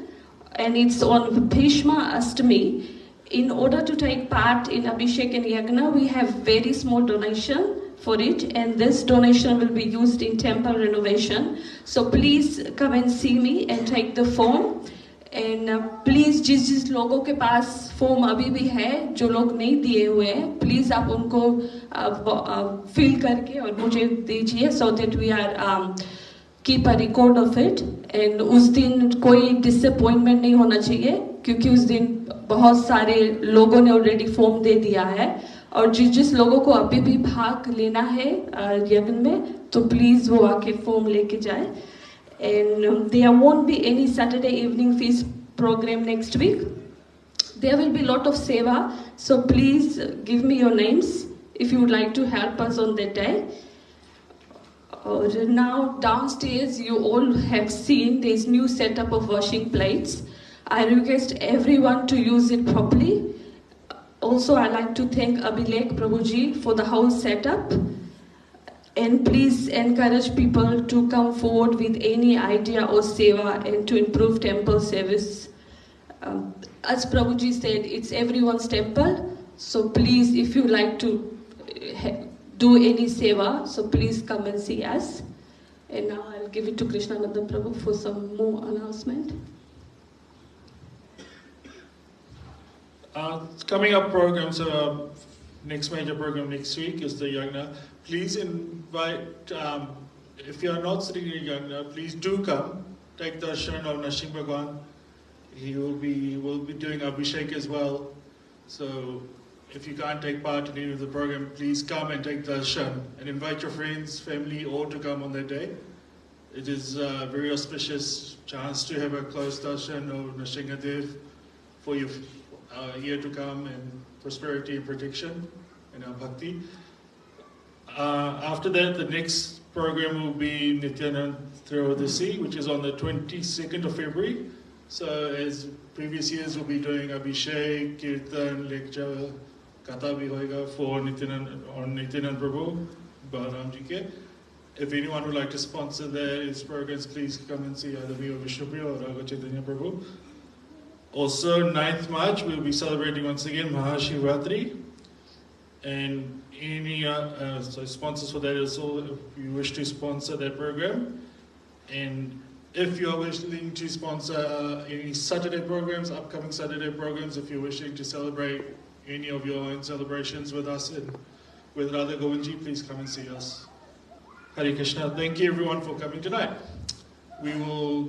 and it's on Bhishma Ashtami. In order to take part in Abhishek and Yagna, we have very small donation for it, and this donation will be used in temple renovation. So please come and see me and take the form. And please जिस लोगों के पास form अभी भी है, जो लोग नहीं दिए हुए हैं, प्लीज आप उनको फिल करके और मुझे दीजिए, so that we are keep a record of it. And उस दिन कोई डिसअपॉइंटमेंट नहीं होना चाहिए, क्योंकि उस दिन बहुत सारे लोगों ने ऑलरेडी फॉर्म दे दिया है, और जिस लोगों को अभी भी भाग लेना है यज्ञ में, तो प्लीज वो आके फॉर्म लेके जाए. And there won't be any Saturday evening feast program next week. There will be a lot of seva, so please give me your names if you would like to help us on that day. Now downstairs you all have seen this new setup of washing plates. I request everyone to use it properly. Also, I'd like to thank Abhilek Prabhuji for the whole setup. And please encourage people to come forward with any idea or seva and to improve temple service. As Prabhuji said, it's everyone's temple. So please, if you like to do any seva, so please come and see us. And now I'll give it to Krishnananda Prabhu for some more announcement. Coming up programs, next major program next week is the Yagna. Please invite, if you are not sitting in Yagna, please do come, take the darshan of Nrsimha Bhagwan. He will be doing Abhishek as well. So if you can't take part in any of the program, please come and take the darshan, and invite your friends, family, all to come on that day. It is a very auspicious chance to have a close darshan of Nrsimha Dev for your year to come, and prosperity and protection and our bhakti. After that, the next program will be Nityanand Trayodasi, which is on the 22nd of February. So as previous years, we'll be doing Abhishek, Kirtan, lecture, Katha bhi hoega for Nityanand Prabhu, Balaram Ji ke. If anyone would like to sponsor his programs, please come and see either me or Vishnupriya or Raghav Chaitanya Prabhu. Also, 9th March, we'll be celebrating once again Mahashivratri. And any sponsors for that also, if you wish to sponsor that program. And if you're wishing to sponsor any Saturday programs, upcoming Saturday programs, if you're wishing to celebrate any of your own celebrations with us and with Radha Govindji, please come and see us. Hare Krishna. Thank you everyone for coming tonight. We will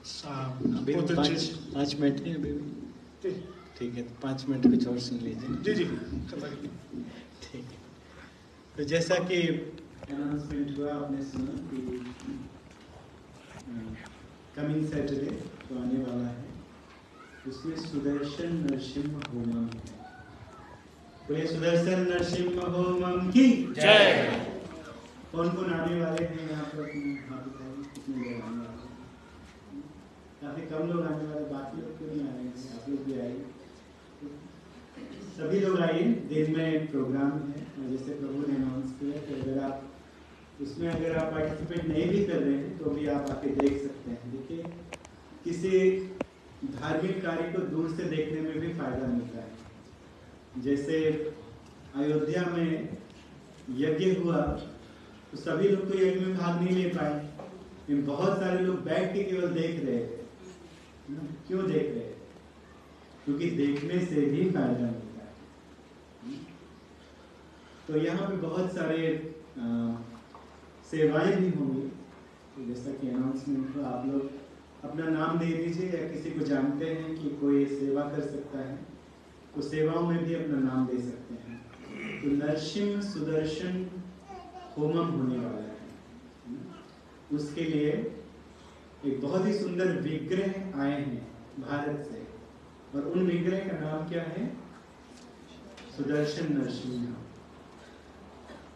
put the 5 minute है अभी भी। ठीक है, तो 5 minute कुछ और सुन लीजिए। जी जी ठीक है। तो जैसा कि अनाउंसमेंट हुआ, आपने सुना कि कमिंग सैटरडे जो आने वाला है, उसमें सुदर्शन नरसिम्हा होमम है। बोले सुदर्शन नरसिम्हा होमम की जय। कौन कौन आने वाले हैं यहाँ पर? हाथ उठाइए, कितने लोग आने वाले हैं? काफी कम लोग आने वाले, बाकी लोग क्यों नहीं आ रहे हैं? आप लोग भी आइए, सभी लोग आइए। दिन में प्रोग्राम है, जैसे प्रभु ने अनाउंस किया, तो अगर आप पार्टिसिपेट नहीं भी कर रहे हैं तो भी आप आके देख सकते हैं। देखिए, किसी धार्मिक कार्य को दूर से देखने में भी फायदा मिलता है। जैसे अयोध्या में यज्ञ हुआ तो सभी लोग तो यज्ञ में भाग नहीं ले पाए, लेकिन बहुत सारे लोग बैठ के केवल देख रहे थे। क्यों देख रहे हैं? क्योंकि देखने से भी फायदा मिलता है। तो यहाँ पे बहुत सारे सेवाएं भी होंगी। तो जैसा कि अनाउंसमेंट हुआ, आप लोग अपना नाम दे दीजिए, या किसी को जानते हैं कि कोई सेवा कर सकता है तो सेवाओं में भी अपना नाम दे सकते हैं। तो नरसिम्हा सुदर्शन होमम होने वाला है। उसके लिए एक बहुत ही सुंदर विग्रह आए हैं भारत से, और उन विग्रह का नाम क्या है? सुदर्शन नरसिम्हा।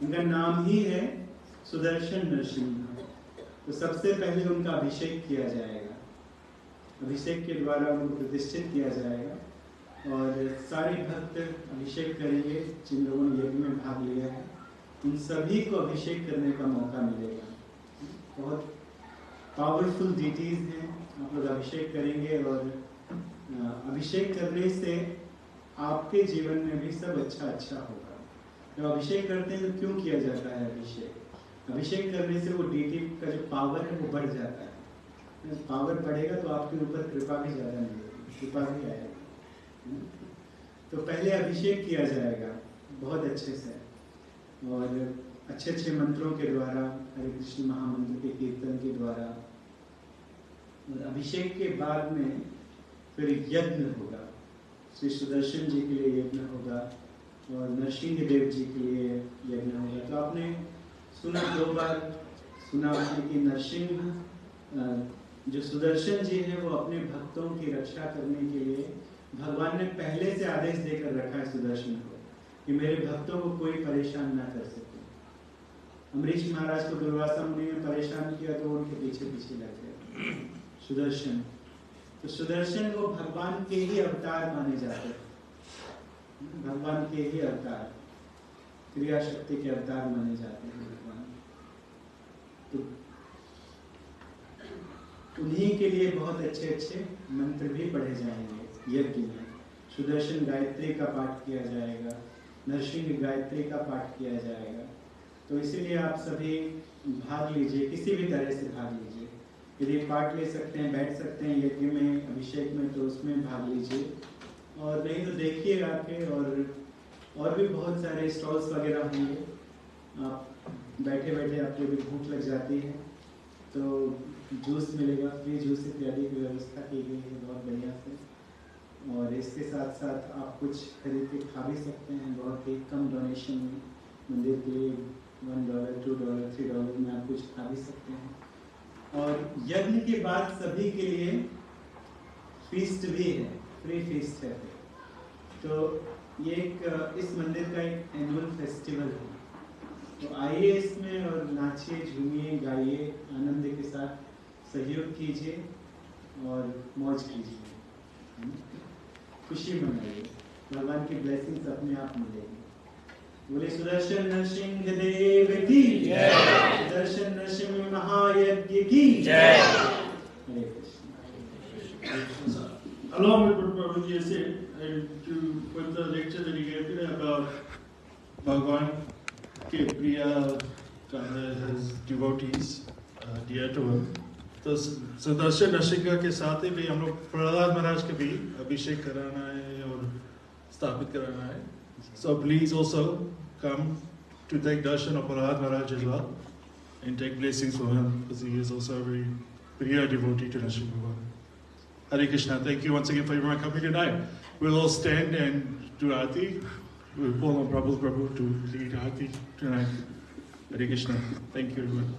उनका नाम ही है सुदर्शन नरसिम्हा। तो सबसे पहले उनका अभिषेक किया जाएगा, अभिषेक के द्वारा उनको प्रतिष्ठित किया जाएगा, और सारे भक्त अभिषेक करेंगे। जिन लोगों ने यज्ञ में भाग लिया है, उन सभी को अभिषेक करने का मौका मिलेगा। बहुत पावरफुल डीटीज हैं, आप लोग अभिषेक करेंगे, और अभिषेक करने से आपके जीवन में भी सब अच्छा होगा। जब अभिषेक करते हैं तो क्यों किया जाता है अभिषेक? अभिषेक करने से वो डीटी का जो पावर है वो बढ़ जाता है। पावर बढ़ेगा तो आपके ऊपर कृपा भी ज़्यादा मिलेगी, कृपा भी आएगी। तो पहले अभिषेक किया जाएगा बहुत अच्छे से, और अच्छे मंत्रों के द्वारा, हरे कृष्ण महामंत्र के कीर्तन के द्वारा। और अभिषेक के बाद में फिर यज्ञ होगा। श्री सुदर्शन जी के लिए यज्ञ होगा, और नरसिंह देव जी के लिए यज्ञ होगा। तो आपने सुना, 2 बार सुना आपने कि नरसिंह जो सुदर्शन जी हैं, वो अपने भक्तों की रक्षा करने के लिए भगवान ने पहले से आदेश देकर रखा है सुदर्शन को, कि मेरे भक्तों को कोई परेशान ना कर सके। अमरीश महाराज को दुर्वासा मुनि ने परेशान किया तो उनके पीछे लग गए सुदर्शन। तो सुदर्शन वो भगवान के ही अवतार माने जाते हैं, भगवान के ही अवतार, क्रिया शक्ति के अवतार माने जाते हैं भगवान। तो उन्हीं के लिए बहुत अच्छे मंत्र भी पढ़े जाएंगे यज्ञ में। सुदर्शन गायत्री का पाठ किया जाएगा, नरसिंह गायत्री का पाठ किया जाएगा। तो इसीलिए आप सभी भाग लीजिए, किसी भी तरह से भाग लीजिए। यदि पाठ ले सकते हैं, बैठ सकते हैं यज्ञ में, अभिषेक में, तो उसमें भाग लीजिए। और नहीं तो देखिए आके, और भी बहुत सारे स्टॉल्स वगैरह होंगे। आप बैठे आपको भी भूख लग जाती है तो जूस मिलेगा, फ्री जूस इत्यादि की व्यवस्था की गई है बहुत बढ़िया से। और इसके साथ साथ आप कुछ खरीद के खा भी सकते हैं बहुत ही कम डोनेशन में। मंदिर के लिए $1, $2, $3 में आप कुछ खा भी सकते हैं। और यज्ञ के बाद सभी के लिए फीस्ट भी है, फ्री फीस्ट है। तो ये एक इस मंदिर का एक एनुअल फेस्टिवल है। तो आइए इसमें और नाचिए, झूमिए, गाइए, आनंद के साथ सहयोग कीजिए और मौज कीजिए, खुशी मनाइए, भगवान की ब्लेसिंग्स अपने आप मिलेगी। बोले सुदर्शन नरसिंह देव की जय, सुदर्शन नरसिंह महायज्ञ की जय। हरे Krishna. Along with what Prabhuji said, and with the lecture that he gave today about Bhagwan ke priya his devotees dear to him, तो सुदर्शन नरसिंह के साथ ही भी हम लोग प्रहलाद महाराज के भी अभिषेक कराना है और स्थापित कराना है. So please also come to take darshan of Prahlad Maharaj as well and take blessings from him, because he is also a very priya devotee to Nrsimha Bhagwan. Hare Krishna. Thank you once again for everyone coming tonight. We'll all stand and do Aarti. We'll call on Prabhu to lead Aarti tonight. Hare Krishna. Thank you everyone.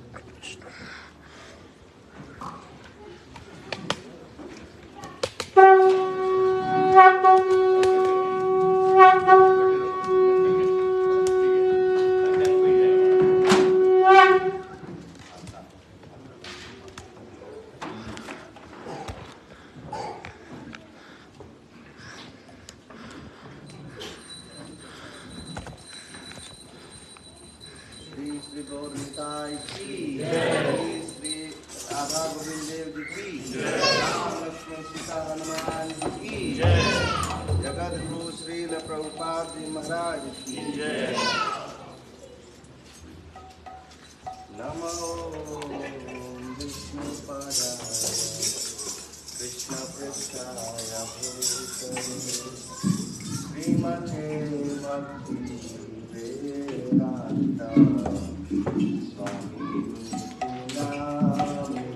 Shri Gaur Nitai की जय, श्री राधा गोविंद देव जी की जय, राम लक्ष्मण सीता हनुमान जी की जय, जगत गुरु श्री प्रभुपाद जी महाराज की जय। नमो विष्णुपदाय कृष्ण पृष्ठाय भूतले श्रीमते भक्ति वेदांता स्वामी नामिने।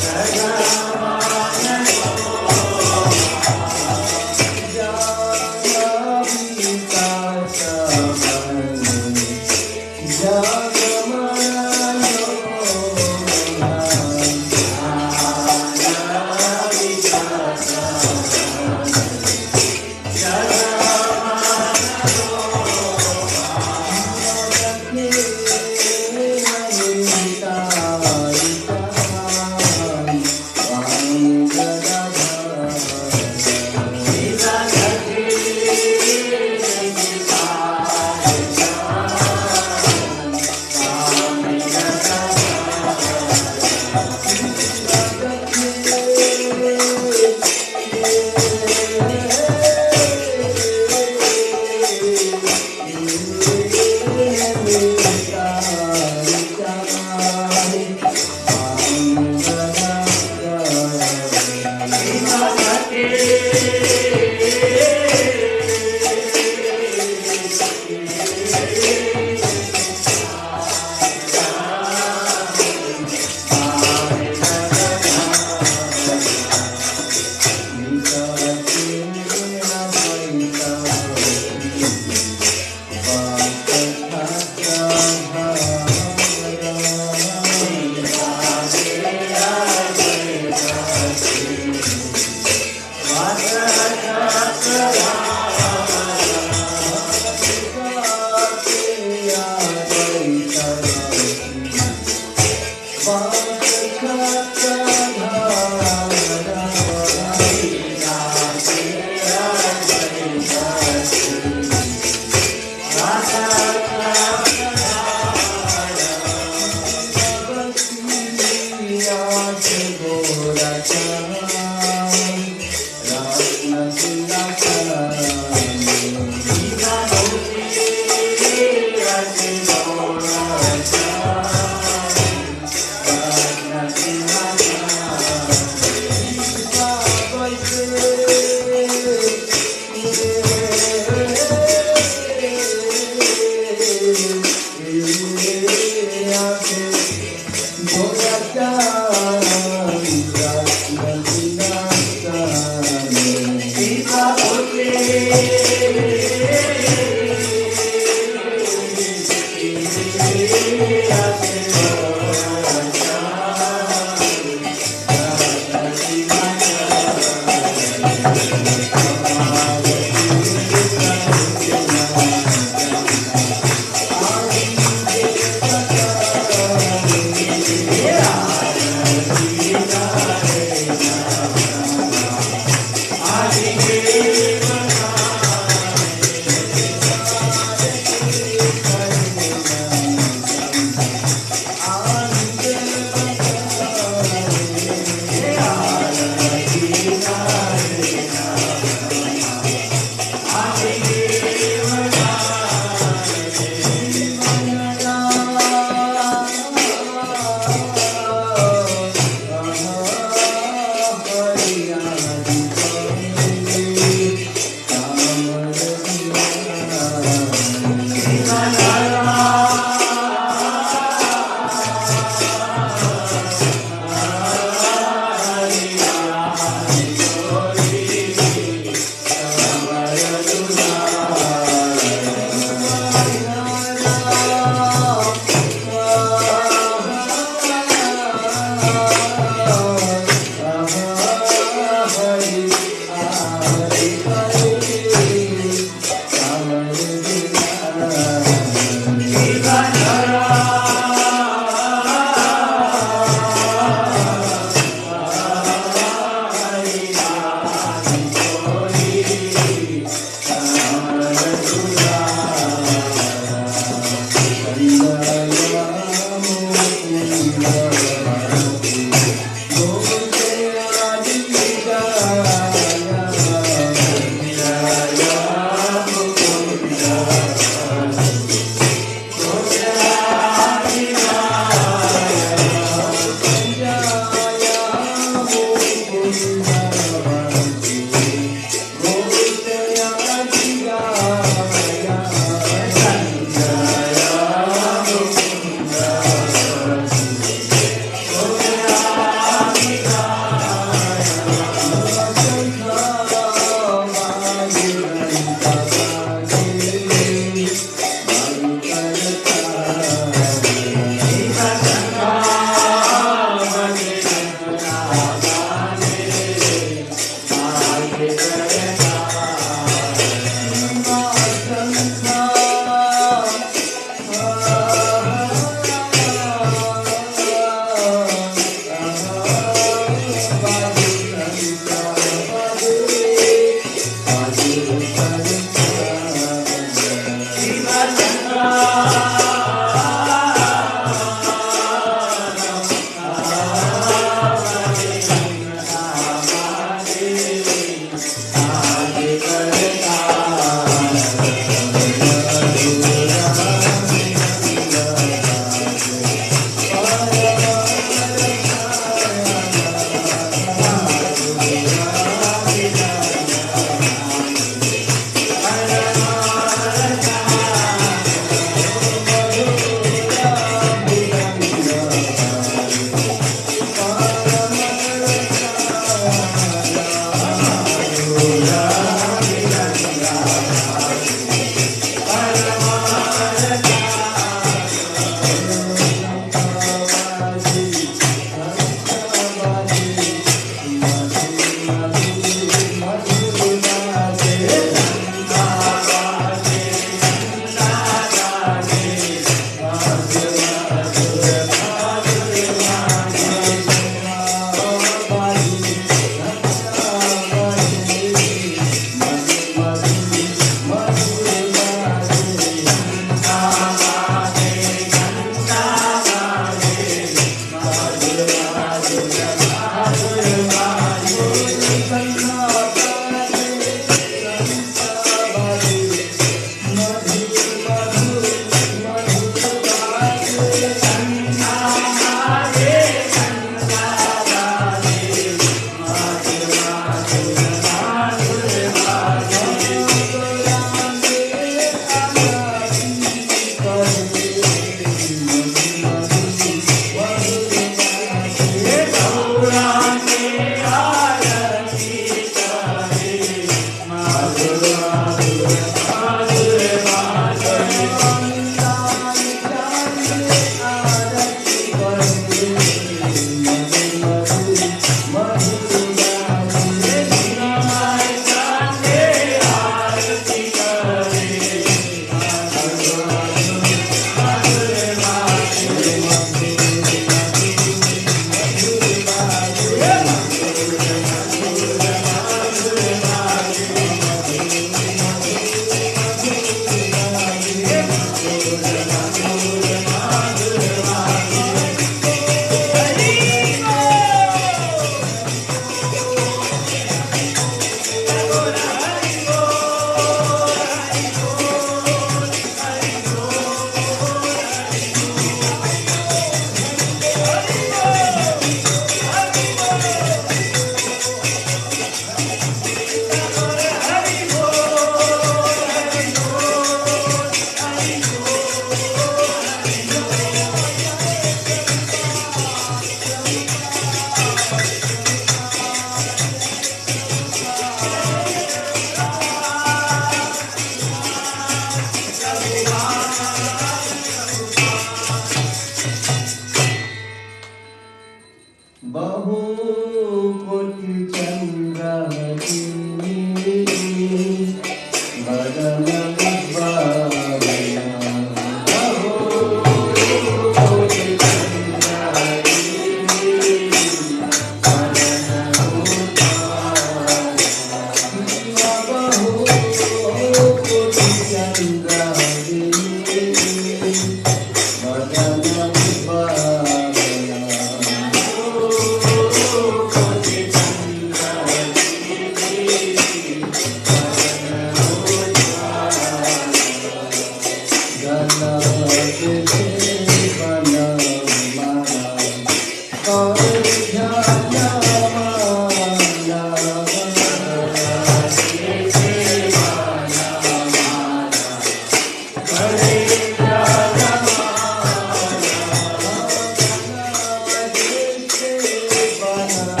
Bana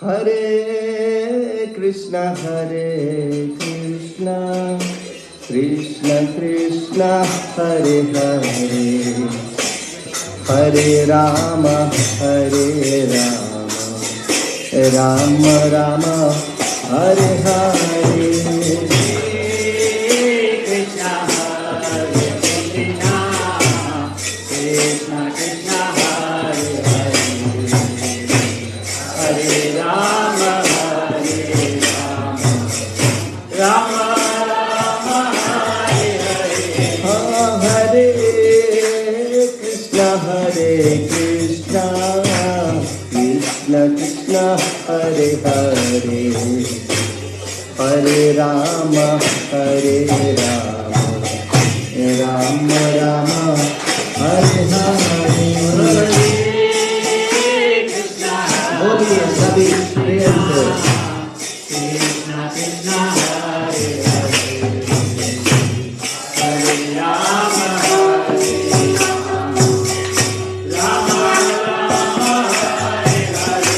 Hare Krishna, Krishna Krishna, Hare Hare, Hare Rama, Rama Rama, Hare Hare. Krishna Krishna, Krishna Krishna, Hare Hare, Hare Rama, Rama Rama, Hare Hare. Hare Krishna, Krishna Krishna, Hare Hare, Hare Rama, Rama Rama, Hare Hare. बोलिए सभी प्रेम से। Krishna Krishna, Hare Hare, Hare Rama, Rama Rama, Hare Hare.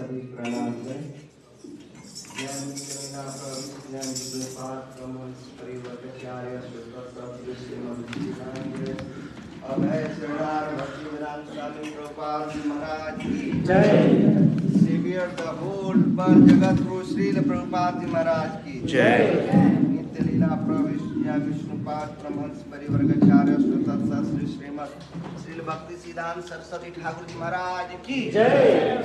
सभी प्रणाम करें। ज्ञान परिवर्त्यार्य अभय शरणार भक्ति वेदांत स्वामी प्रभुपाद महाराज की जय। Saviour the whole world Jagat Guru Srila Prabhupada ji महाराज की जय। नित्य लीला प्रविष्ट विष्णुपाद ब्रह्मंस परिवर्गाचार्य श्री श्रीमद श्रील भक्ति सिद्धांत सरस्वती ठाकुर जी महाराज की जय।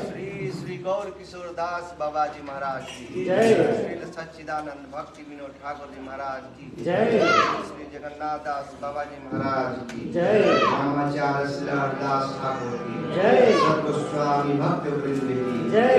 श्री श्री गौर किशोर दास बाबा जी महाराज की जय। श्री सच्चिदानंद भक्ति विनोद ठाकुर जी महाराज की जय। श्री जगन्नाथ दास बाबा जी महाराज की जय। रामाचार्य श्रीलाल दास ठाकुर की जय। सतगोस्वामी भक्त वृंद की जय।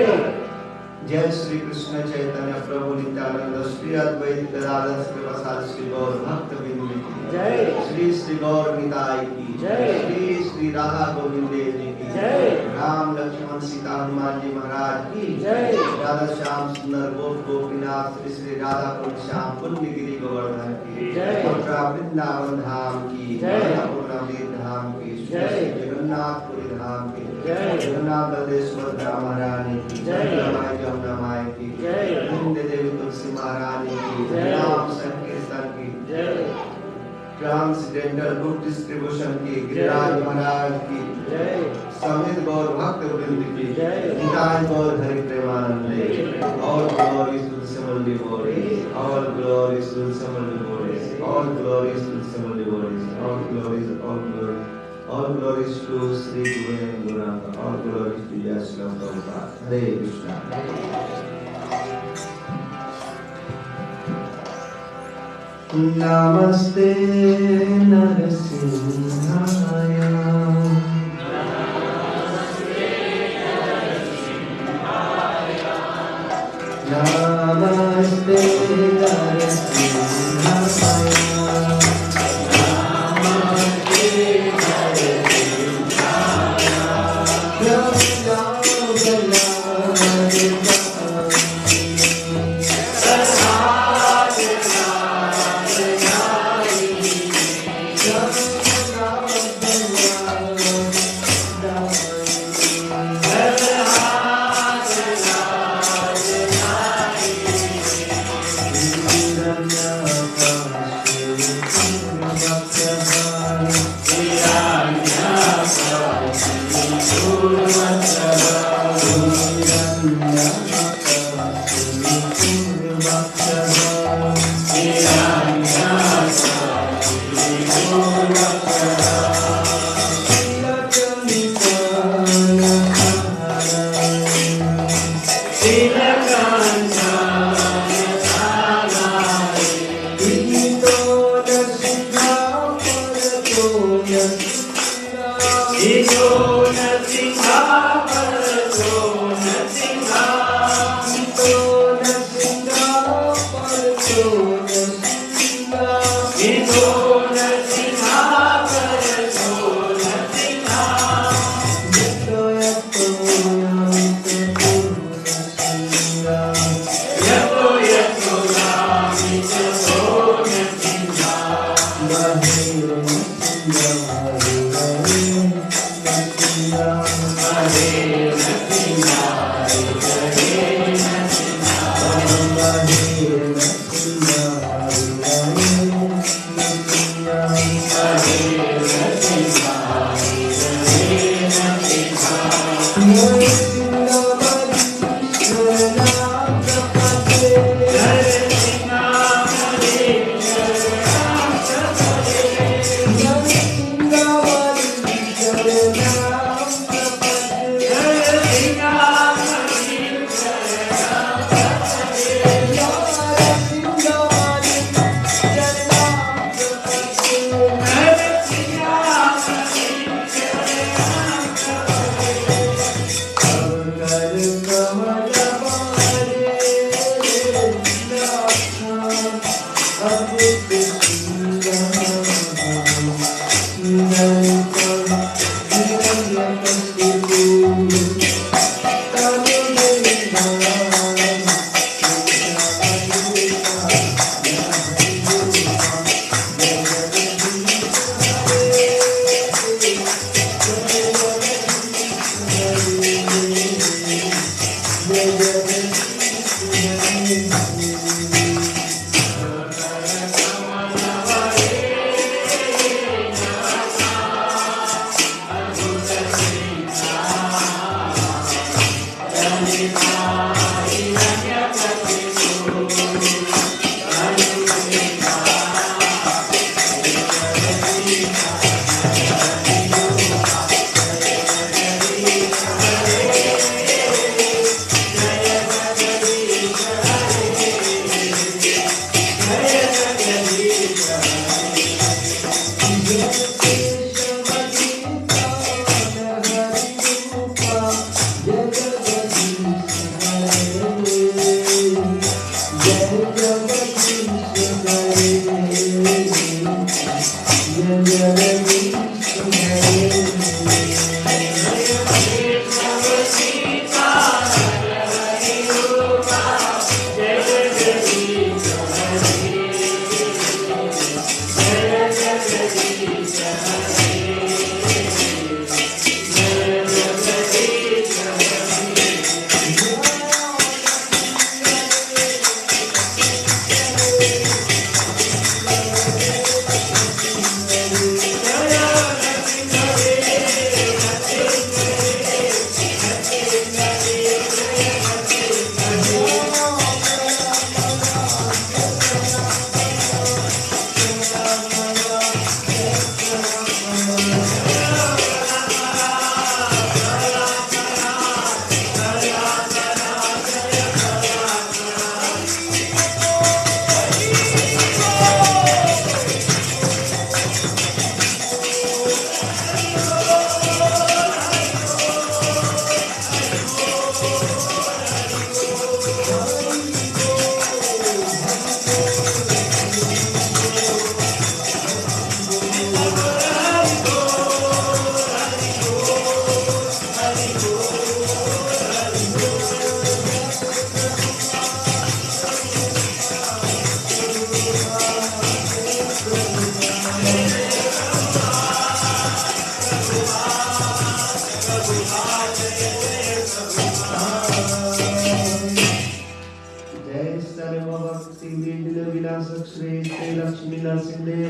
जय श्री कृष्ण चैतन्य प्रभु नित्यानंद श्री अद्वैत गदाधर श्रीवासादि श्री गौर भक्त वृंद की जय। श्री श्री गौर निताई की जय। श्री श्री राधा गोविंद देव जी की जय। राम लक्ष्मण सीता हनुमान जी महाराज की जय। राधा श्याम सुंदर गोप गोपीनाथ श्री श्री राधा कुंड श्याम पुण्यगिरी गोवर्धन की जय। मथुरा वृंदावन धाम की जय। पूर्णावृत धाम की श्री जय। श्री जगन्नाथपुरी धाम की जय। जगन्नाथ बलदेश्वर महारानी की जय। जय जमुना माई की जय। वृंद देवी तुलसी महारानी की जय। राम संकीर्तन की जय। ट्रांसजेंडर बुक डिस्ट्रीब्यूशन की गिरिराज महाराज की जय। समेत गौर भक्त वृंद की जय। निताय गौर हरि प्रेमानंदे all glories to assembled devotees all glories to assembled devotees all glories to assembled devotees all glories all glories to Sri Guru and Guranga all glories to Yashram Prabhupada Hare Krishna Namaste Narasimhaya Namaste Narasimhaya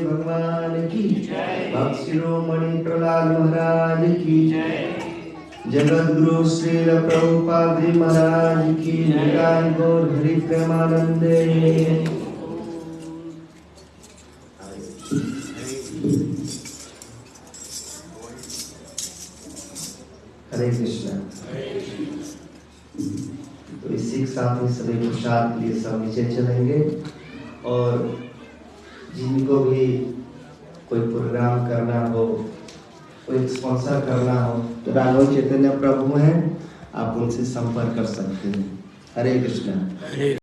भगवान की भक्त शिरोमणि प्रहलाद महाराज की जगत गुरु श्री प्रभुपाद जी महाराज की जय गौर हरि प्रेमानंदे। हरे कृष्णा। तो इसी के साथ ही सभी प्रसाद के लिए सब नीचे चलेंगे और जिनको भी कोई प्रोग्राम करना हो, कोई स्पॉन्सर करना हो तो राघव चैतन्य प्रभु हैं, आप उनसे संपर्क कर सकते हैं। हरे कृष्णा।